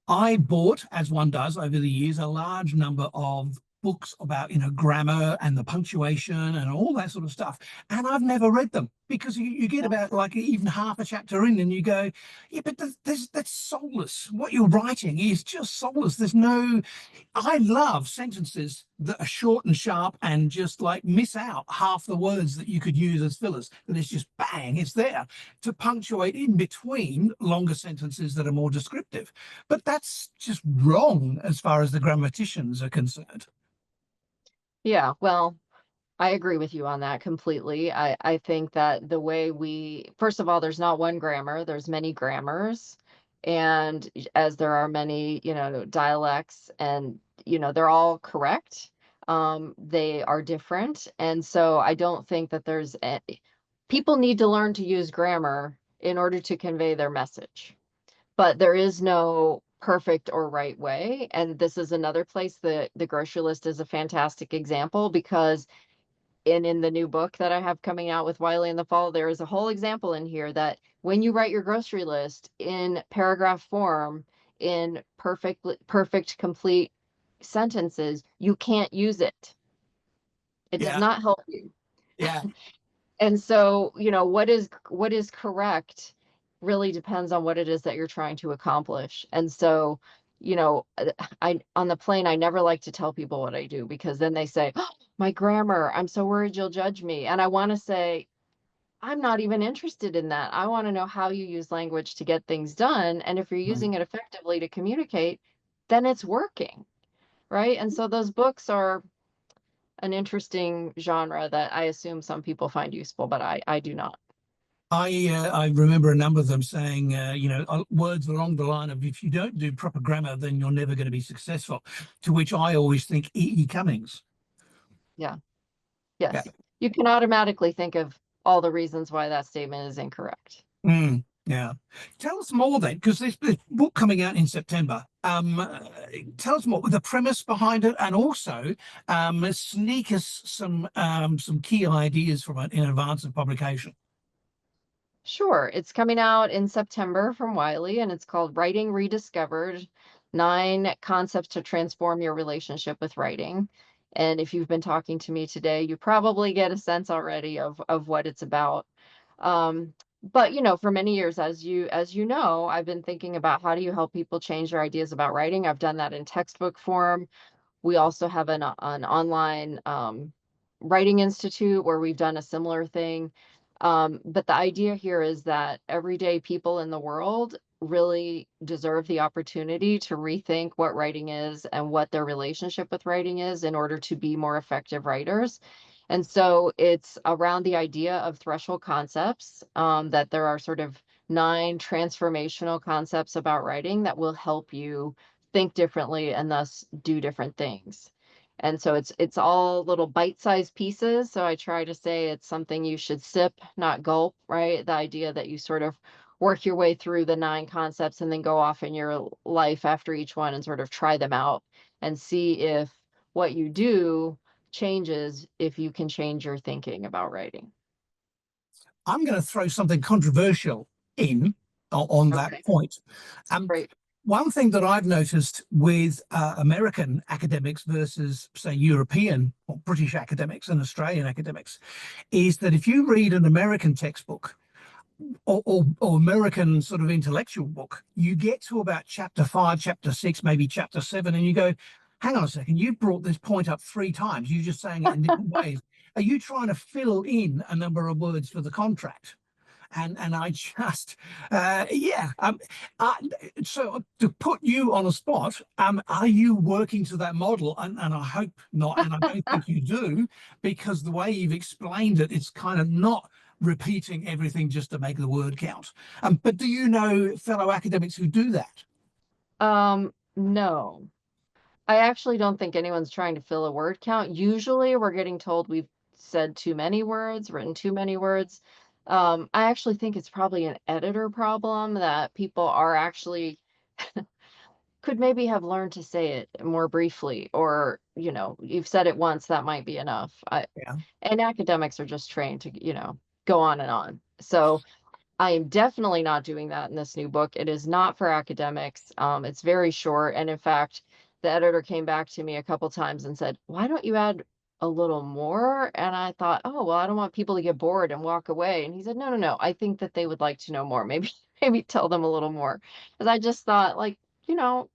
I bought, as one does over the years, a large number of books about grammar and the punctuation and all that sort of stuff, and I've never read them because you get about like even half a chapter in and you go, yeah, but that's soulless. What you're writing is just soulless. I love sentences that are short and sharp and just like miss out half the words that you could use as fillers, that it's just bang, it's there to punctuate in between longer sentences that are more descriptive. But that's just wrong as far as the grammaticians are concerned.
Yeah, well, I agree with you on that completely. I think that the way first of all, there's not one grammar, there's many grammars. And as there are many, dialects, and, they're all correct. They are different. And so I don't think that people need to learn to use grammar in order to convey their message. But there is no perfect or right way. And this is another place that the grocery list is a fantastic example, because in the new book that I have coming out with Wiley in the fall, there is a whole example in here that when you write your grocery list in paragraph form, in perfect, complete sentences, you can't use it. It does
Yeah,
not help you.
yeah.
And so, what is correct really depends on what it is that you're trying to accomplish. And so, on the plane, I never like to tell people what I do, because then they say, oh, my grammar, I'm so worried you'll judge me. And I want to say, I'm not even interested in that. I want to know how you use language to get things done. And if you're using it effectively to communicate, then it's working. Right. And so those books are an interesting genre that I assume some people find useful, but I do not.
I remember a number of them saying, words along the line of, if you don't do proper grammar, then you're never going to be successful. To which I always think E. Cummings.
Yeah.
Yeah.
Yes. You can automatically think of all the reasons why that statement is incorrect.
Yeah. Tell us more then, because this book coming out in September. Tell us more, the premise behind it, and also sneak us some key ideas from it in advance of publication.
Sure. It's coming out in September from Wiley, and it's called Writing Rediscovered. 9 concepts to transform your relationship with writing. And if you've been talking to me today, you probably get a sense already of what it's about. But for many years, as you know, I've been thinking about how do you help people change their ideas about writing. I've done that in textbook form. We also have an online writing institute where we've done a similar thing. But the idea here is that everyday people in the world really deserve the opportunity to rethink what writing is and what their relationship with writing is in order to be more effective writers. And so it's around the idea of threshold concepts, that there are sort of 9 transformational concepts about writing that will help you think differently and thus do different things. And so it's all little bite-sized pieces. So I try to say it's something you should sip, not gulp, right? The idea that you sort of work your way through the 9 concepts and then go off in your life after each one and sort of try them out and see if what you do changes, if you can change your thinking about writing.
I'm going to throw something controversial in on that
Okay,
point. Um,
great.
One thing that I've noticed with American academics versus, say, European or British academics and Australian academics is that if you read an American textbook or American sort of intellectual book, you get to about chapter 5, chapter 6, maybe chapter 7, and you go, hang on a second, you brought this point up 3 times. You're just saying it in different ways. Are you trying to fill in a number of words for the contract? And I just yeah so to put you on a spot, are you working to that model? And I hope not, and I don't think you do, because the way you've explained it, it's kind of not repeating everything just to make the word count. But do you know fellow academics who do that?
No. I actually don't think anyone's trying to fill a word count. Usually we're getting told we've said too many words, written too many words. I actually think it's probably an editor problem that people are actually could maybe have learned to say it more briefly, or, you've said it once, that might be enough.
Yeah.
And academics are just trained to, go on and on. So I am definitely not doing that in this new book. It is not for academics. It's very short. And in fact, the editor came back to me a couple times and said, why don't you add a little more? And I thought, oh, well, I don't want people to get bored and walk away. And he said, no, no, no. I think that they would like to know more. Maybe, maybe tell them a little more. Because I just thought, like, you know,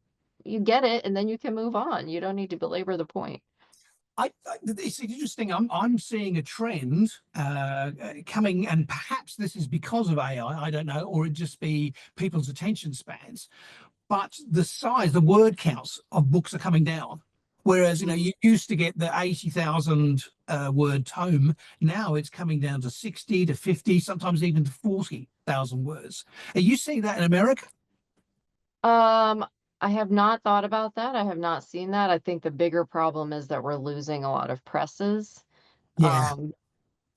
you get it and then you can move on. You don't need to belabor the point.
It's interesting. I'm seeing a trend coming, and perhaps this is because of AI. I don't know, or it just be people's attention spans. But the size, the word counts of books are coming down. Whereas, you used to get the 80,000 word tome. Now it's coming down to 60 to 50, sometimes even to 40,000 words. Are you seeing that in America?
Um, I have not thought about that. I have not seen that. I think the bigger problem is that we're losing a lot of presses.
Yeah.
Um,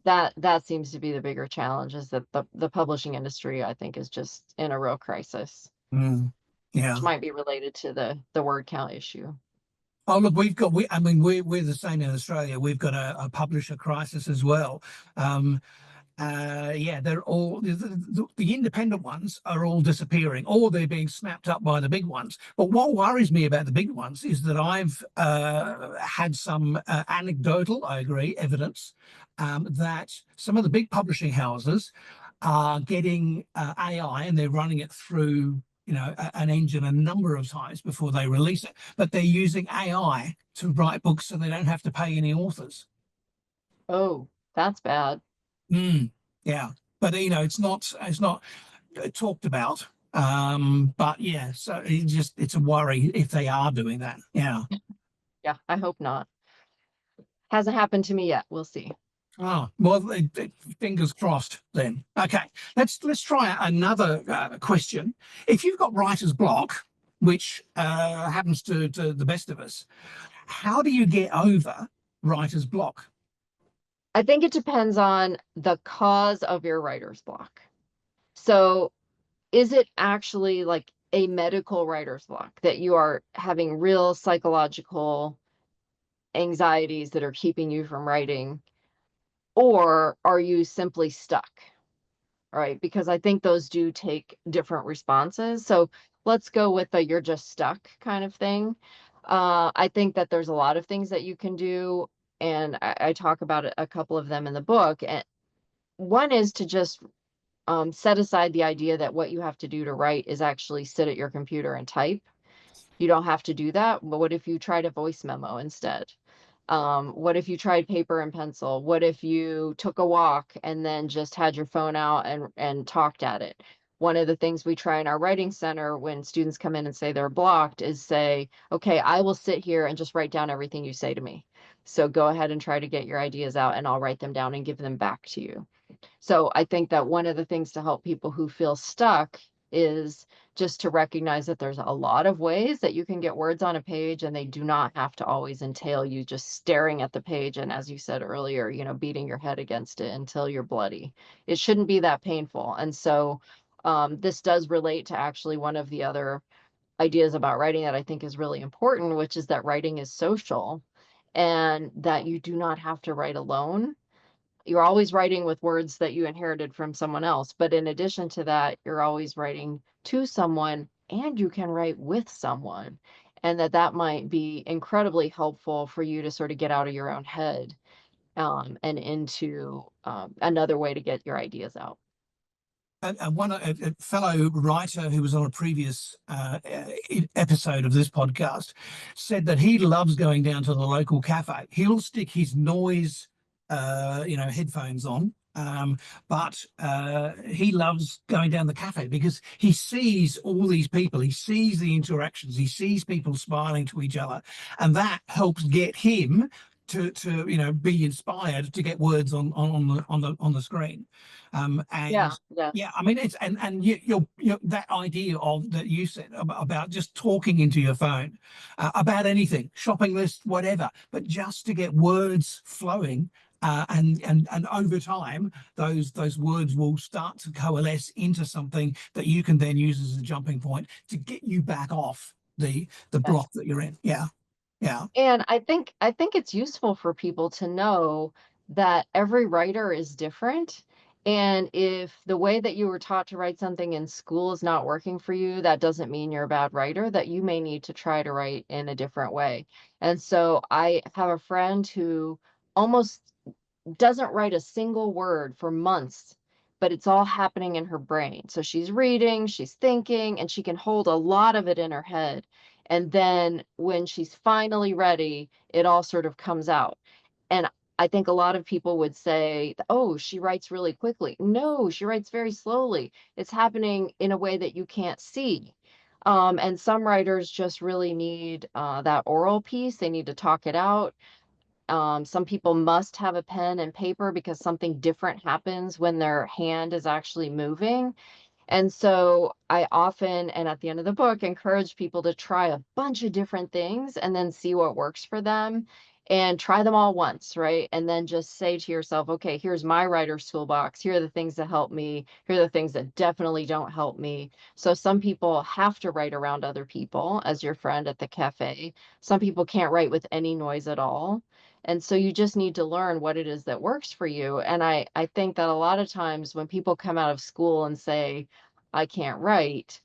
that seems to be the bigger challenge, is that the publishing industry, I think, is just in a real crisis,
Mm,
which
yeah.
might be related to the word count issue.
Oh, look, I mean, we're the same in Australia. We've got a publisher crisis as well. Um, yeah, they're all the independent ones are all disappearing, or they're being snapped up by the big ones. But what worries me about the big ones is that I've had some anecdotal, I agree, evidence that some of the big publishing houses are getting AI and they're running it through an engine a number of times before they release it, but they're using AI to write books so they don't have to pay any authors.
Oh, that's bad.
Mm, yeah, but it's not talked about. But yeah, so it's a worry if they are doing that. Yeah.
Yeah, I hope not. Hasn't happened to me yet. We'll see.
Oh well, fingers crossed. Then okay, let's try another question. If you've got writer's block, which happens to the best of us, how do you get over writer's block?
I think it depends on the cause of your writer's block. So, is it actually like a medical writer's block, that you are having real psychological anxieties that are keeping you from writing? Or are you simply stuck? Right? Because I think those do take different responses. So let's go with the you're just stuck kind of thing. I think that there's a lot of things that you can do, and I talk about a couple of them in the book. And one is to just set aside the idea that what you have to do to write is actually sit at your computer and type. You don't have to do that. But what if you tried a voice memo instead? What if you tried paper and pencil? What if you took a walk and then just had your phone out and talked at it? One of the things we try in our writing center when students come in and say they're blocked is say, okay, I will sit here and just write down everything you say to me. So go ahead and try to get your ideas out and I'll write them down and give them back to you. So I think that one of the things to help people who feel stuck is just to recognize that there's a lot of ways that you can get words on a page, and they do not have to always entail you just staring at the page and, as you said earlier, beating your head against it until you're bloody. It shouldn't be that painful. And so this does relate to actually one of the other ideas about writing that I think is really important, which is that writing is social and that you do not have to write alone. You're always writing with words that you inherited from someone else. But in addition to that, you're always writing to someone and you can write with someone. And that might be incredibly helpful for you to sort of get out of your own head and into another way to get your ideas out.
A fellow writer who was on a previous episode of this podcast said that he loves going down to the local cafe. He'll stick his noise, headphones on, but he loves going down the cafe because he sees all these people. He sees the interactions. He sees people smiling to each other, and that helps get him to be inspired to get words on the screen. And
Yeah.
yeah, I mean, it's and you that idea of that you said about just talking into your phone about anything, shopping list, whatever, but just to get words flowing. And over time, those words will start to coalesce into something that you can then use as a jumping point to get you back off the
Yes.
block that you're in. Yeah, yeah.
And I think it's useful for people to know that every writer is different. And if the way that you were taught to write something in school is not working for you, that doesn't mean you're a bad writer, that you may need to try to write in a different way. And so I have a friend who almost doesn't write a single word for months, but it's all happening in her brain. So she's reading, she's thinking, and she can hold a lot of it in her head. And then when she's finally ready, it all sort of comes out. And I think a lot of people would say, oh, she writes really quickly. No, she writes very slowly. It's happening in a way that you can't see. And some writers just really need that oral piece. They need to talk it out. Some people must have a pen and paper because something different happens when their hand is actually moving. And so I often, and at the end of the book, encourage people to try a bunch of different things and then see what works for them and try them all once, right? And then just say to yourself, okay, here's my writer's toolbox. Here are the things that help me. Here are the things that definitely don't help me. So some people have to write around other people, as your friend at the cafe. Some people can't write with any noise at all. And so you just need to learn what it is that works for you. And I think that a lot of times when people come out of school and say, I can't write,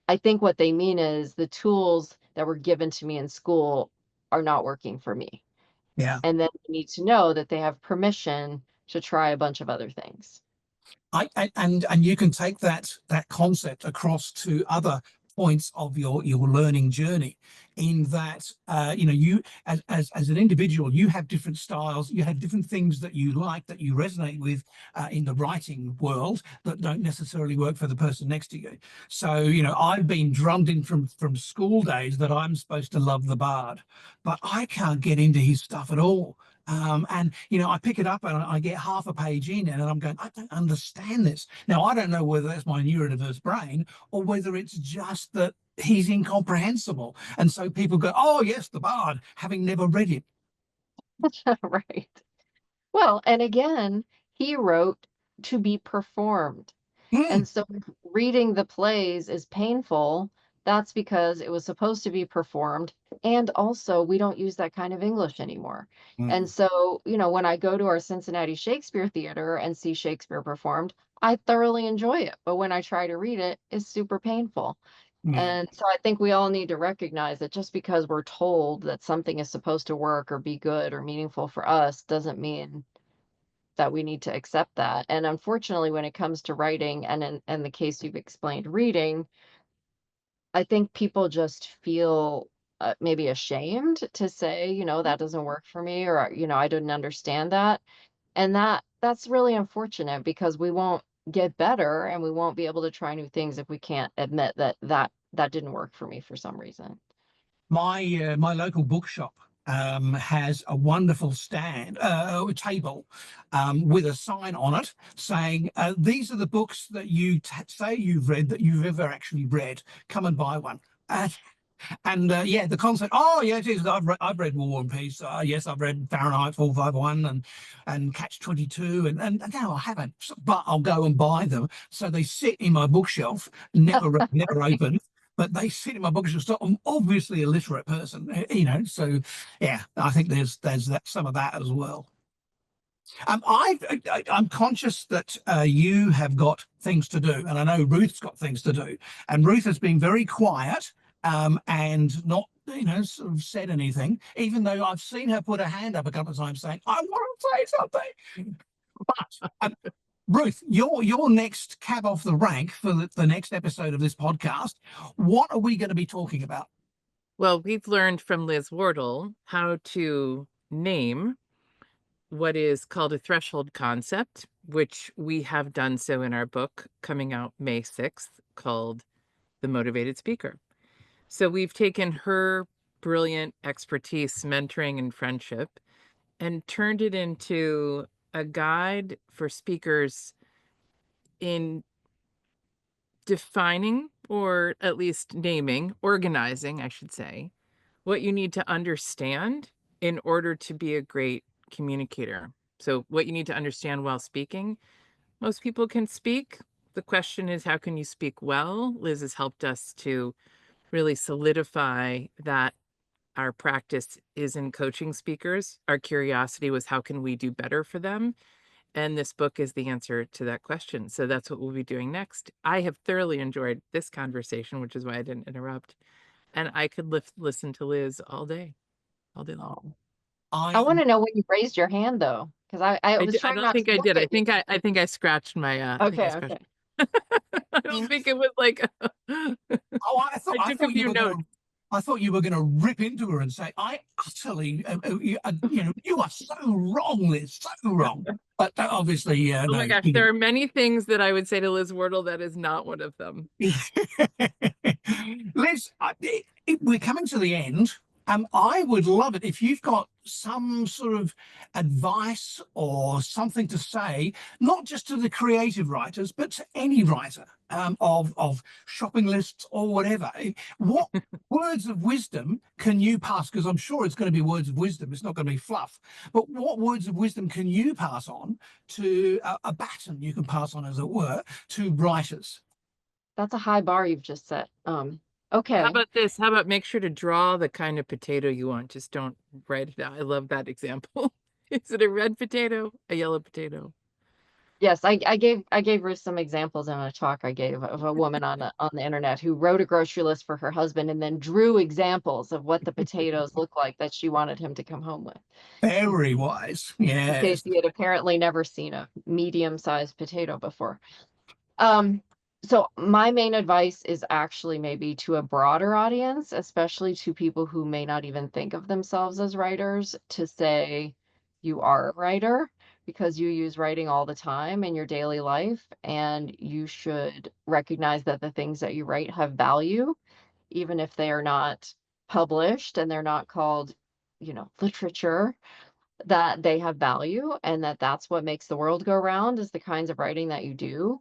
I think what they mean is the tools that were given to me in school are not working for me.
Yeah.
And then they need to know that they have permission to try a bunch of other things.
And you can take that concept across to other points of your learning journey, in that you as an individual, you have different styles, you have different things that you like, that you resonate with in the writing world, that don't necessarily work for the person next to you. So I've been drummed in from school days that I'm supposed to love the Bard, but I can't get into his stuff at all. And I pick it up and I get half a page in and I'm going, I don't understand this. Now, I don't know whether that's my neurodiverse brain or whether it's just that he's incomprehensible. And so people go, oh yes, the Bard, having never read it.
Right. Well, and again, he wrote to be performed.
Mm,
And so if reading the plays is painful, that's because it was supposed to be performed. And also, we don't use that kind of English anymore. And
mm.
so, when I go to our Cincinnati Shakespeare Theater and see Shakespeare performed, I thoroughly enjoy it. But when I try to read it, it's super painful.
Yeah.
And so I think we all need to recognize that just because we're told that something is supposed to work or be good or meaningful for us doesn't mean that we need to accept that. And unfortunately, when it comes to writing, and in the case you've explained, reading, I think people just feel maybe ashamed to say, that doesn't work for me, or, I didn't understand that. And that's really unfortunate because we won't get better and we won't be able to try new things if we can't admit that didn't work for me for some reason.
My local bookshop has a wonderful a table with a sign on it saying, "These are the books that you say you've read that you've ever actually read. Come and buy one." And yeah, the concept. Oh, yeah, it is. I've read War and Peace. Yes, I've read Fahrenheit 451 and Catch 22, and no, I haven't. But I'll go and buy them. So they sit in my bookshelf, never opened. But they sit in my bookshelf. So I'm obviously a literate person, So yeah, I think there's some of that as well. I'm conscious that you have got things to do, and I know Ruth's got things to do, and Ruth has been very quiet and not, sort of said anything, even though I've seen her put her hand up a couple of times saying, "I want to say something." But Ruth, your next cab off the rank for the next episode of this podcast. What are we going to be talking about?
Well, we've learned from Liz Wardle how to name what is called a threshold concept, which we have done so in our book coming out May 6th called The Motivated Speaker. So we've taken her brilliant expertise, mentoring, and friendship and turned it into a guide for speakers in defining, or at least naming, organizing, I should say, what you need to understand in order to be a great communicator. So what you need to understand while speaking. Most people can speak. The question is, how can you speak well? Liz has helped us to really solidify that our practice is in coaching speakers. Our curiosity was, how can we do better for them? And this book is the answer to that question. So that's what we'll be doing next. I have thoroughly enjoyed this conversation, which is why I didn't interrupt. And I could listen to Liz all day long.
I want to know when you raised your hand though, because I was
I
trying
don't
not to
think I
look
did.
at you.
I think I scratched my
Okay, okay.
I don't think it was like
Oh,
I took a few notes.
I thought you were going to rip into her and say, "I utterly, you are so wrong, Liz, so wrong." But obviously,
Oh
no.
my gosh, there are many things that I would say to Liz Wardle that is not one of them.
Liz, we're coming to the end. I would love it if you've got some sort of advice or something to say, not just to the creative writers, but to any writer of shopping lists or whatever. What words of wisdom can you pass? Because I'm sure it's going to be words of wisdom. It's not going to be fluff. But what words of wisdom can you pass on to a baton you can pass on, as it were, to writers?
That's a high bar you've just set.
How
Okay.
about this? How about make sure to draw the kind of potato you want? Just don't write it out. I love that example. Is it a red potato? A yellow potato?
Yes, I gave Ruth some examples in a talk I gave of a woman on the internet who wrote a grocery list for her husband and then drew examples of what the potatoes look like that she wanted him to come home with.
Very wise.
In case
Yes.
he had apparently never seen a medium-sized potato before. So my main advice is actually maybe to a broader audience, especially to people who may not even think of themselves as writers, to say you are a writer because you use writing all the time in your daily life, and you should recognize that the things that you write have value, even if they are not published and they're not called, literature, that they have value, and that's what makes the world go round, is the kinds of writing that you do,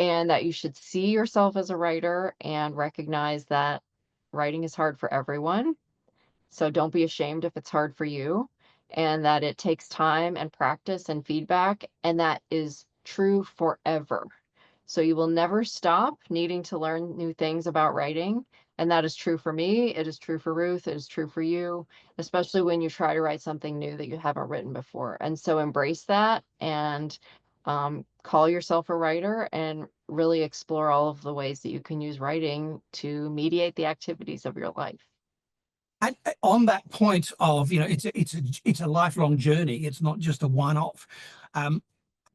and that you should see yourself as a writer and recognize that writing is hard for everyone. So don't be ashamed if it's hard for you, and that it takes time and practice and feedback, and that is true forever. So you will never stop needing to learn new things about writing. And that is true for me. It is true for Ruth. It is true for you, especially when you try to write something new that you haven't written before. And so embrace that and call yourself a writer and really explore all of the ways that you can use writing to mediate the activities of your life.
And on that point of, it's a lifelong journey. It's not just a one-off.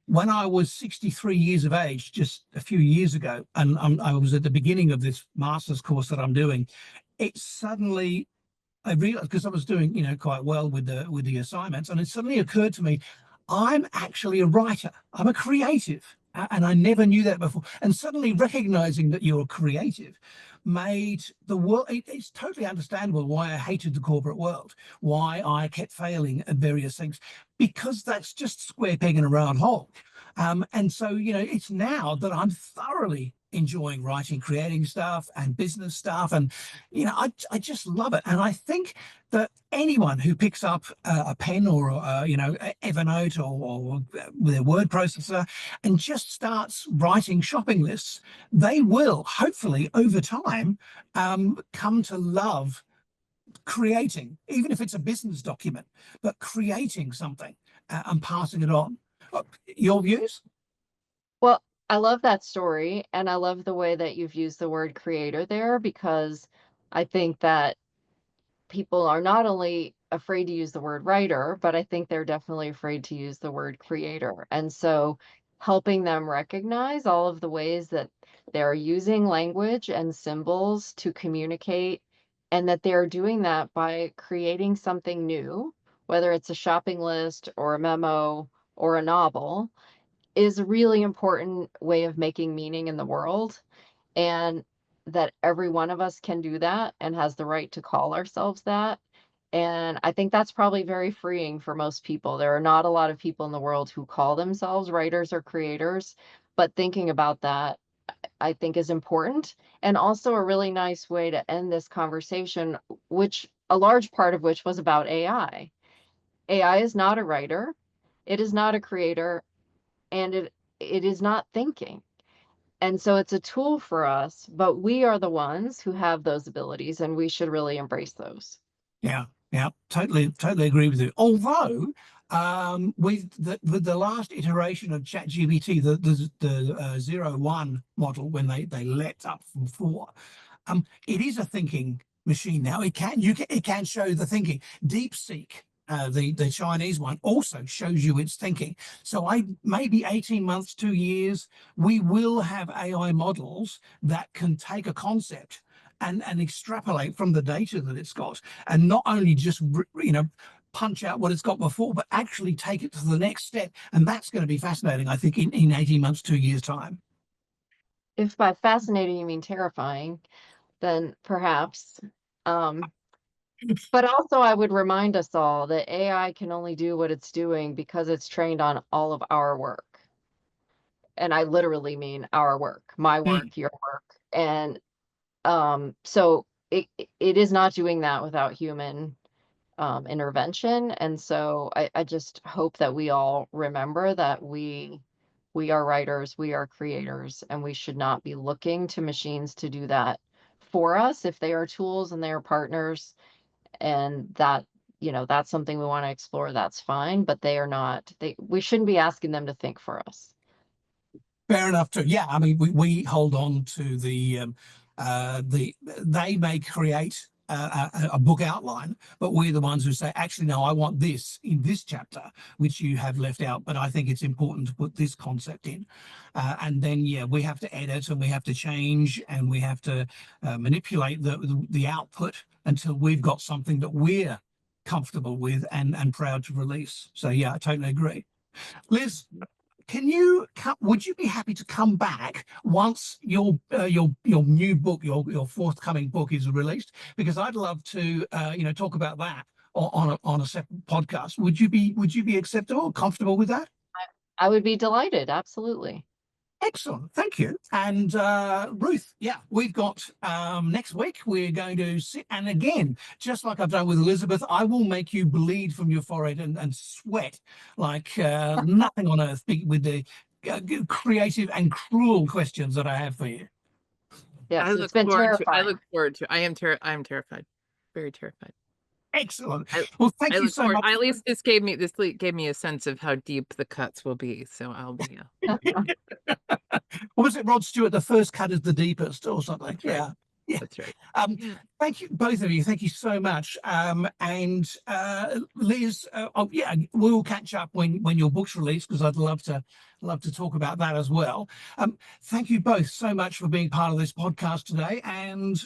When I was 63 years of age, just a few years ago, and I was at the beginning of this master's course that I'm doing, it suddenly, I realized, because I was doing, quite well with the assignments, and it suddenly occurred to me, I'm actually a writer. I'm a creative. And I never knew that before. And suddenly recognizing that you're creative made the world, it's totally understandable why I hated the corporate world, why I kept failing at various things, because that's just square peg in a round hole. And so, it's now that I'm thoroughly enjoying writing, creating stuff and business stuff. And, I just love it. And I think that anyone who picks up a pen or, Evernote or their word processor and just starts writing shopping lists, they will hopefully over time come to love creating, even if it's a business document, but creating something and passing it on. Your views?
Well, I love that story, and I love the way that you've used the word creator there, because I think that people are not only afraid to use the word writer, but I think they're definitely afraid to use the word creator. And so helping them recognize all of the ways that they're using language and symbols to communicate, and that they're doing that by creating something new, whether it's a shopping list or a memo or a novel, is a really important way of making meaning in the world. And that every one of us can do that and has the right to call ourselves that. And I think that's probably very freeing for most people. There are not a lot of people in the world who call themselves writers or creators, but thinking about that, I think, is important, and also a really nice way to end this conversation, which a large part of which was about AI. AI is not a writer, it is not a creator, and it is not thinking. And so it's a tool for us, but we are the ones who have those abilities, and we should really embrace those.
Yeah, totally agree with you. Although, with the last iteration of ChatGPT, the 0.1 model, when they leapt up from 4, it is a thinking machine now. It can show the thinking. DeepSeek, the Chinese one, also shows you its thinking. So maybe 18 months, 2 years, we will have AI models that can take a concept and extrapolate from the data that it's got, and not only just punch out what it's got before, but actually take it to the next step. And that's going to be fascinating, I think, in 18 months, 2 years time.
If by fascinating you mean terrifying, then perhaps. But also, I would remind us all that AI can only do what it's doing because it's trained on all of our work. And I literally mean our work, my work, your work. And so it is not doing that without human intervention. And so I just hope that we all remember that we are writers, we are creators, and we should not be looking to machines to do that for us. If they are tools and they are partners, and that, that's something we want to explore, that's fine, but they are not, we shouldn't be asking them to think for us.
Fair enough too. Yeah, I mean, we hold on to they may create a book outline, but we're the ones who say, actually, no, I want this in this chapter, which you have left out, but I think it's important to put this concept in. And then, yeah, we have to edit and we have to change and we have to manipulate the output until we've got something that we're comfortable with and proud to release. So, yeah, I totally agree. Liz, would you be happy to come back once your new book, your forthcoming book is released? Because I'd love to talk about that on a separate podcast. Would you be acceptable, comfortable with that?
I would be delighted. Absolutely.
Excellent, thank you. And Ruth, yeah, we've got next week we're going to sit, and again, just like I've done with Elizabeth, I will make you bleed from your forehead and sweat like nothing on earth with the creative and cruel questions that I have for you.
Yes, it's been terrifying.
I look forward to. I am terrified, very terrified.
Excellent.
I-
Well, thank
I
you
look
so
forward,
much.
at least this gave me a sense of how deep the cuts will be. So I'll be,
What was it, Rod Stewart? The first cut is the deepest, or something.
That's right.
Yeah. Yeah.
that's right. Yeah.
Thank you, both of you. Thank you so much. And Liz, yeah, we'll catch up when your book's released, because I'd love to talk about that as well. Thank you both so much for being part of this podcast today, and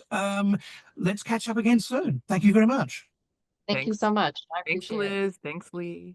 let's catch up again soon. Thank you very much.
Thank you
Thanks.
so much. I
Thanks,
appreciate it.
Liz. Thanks, Lee.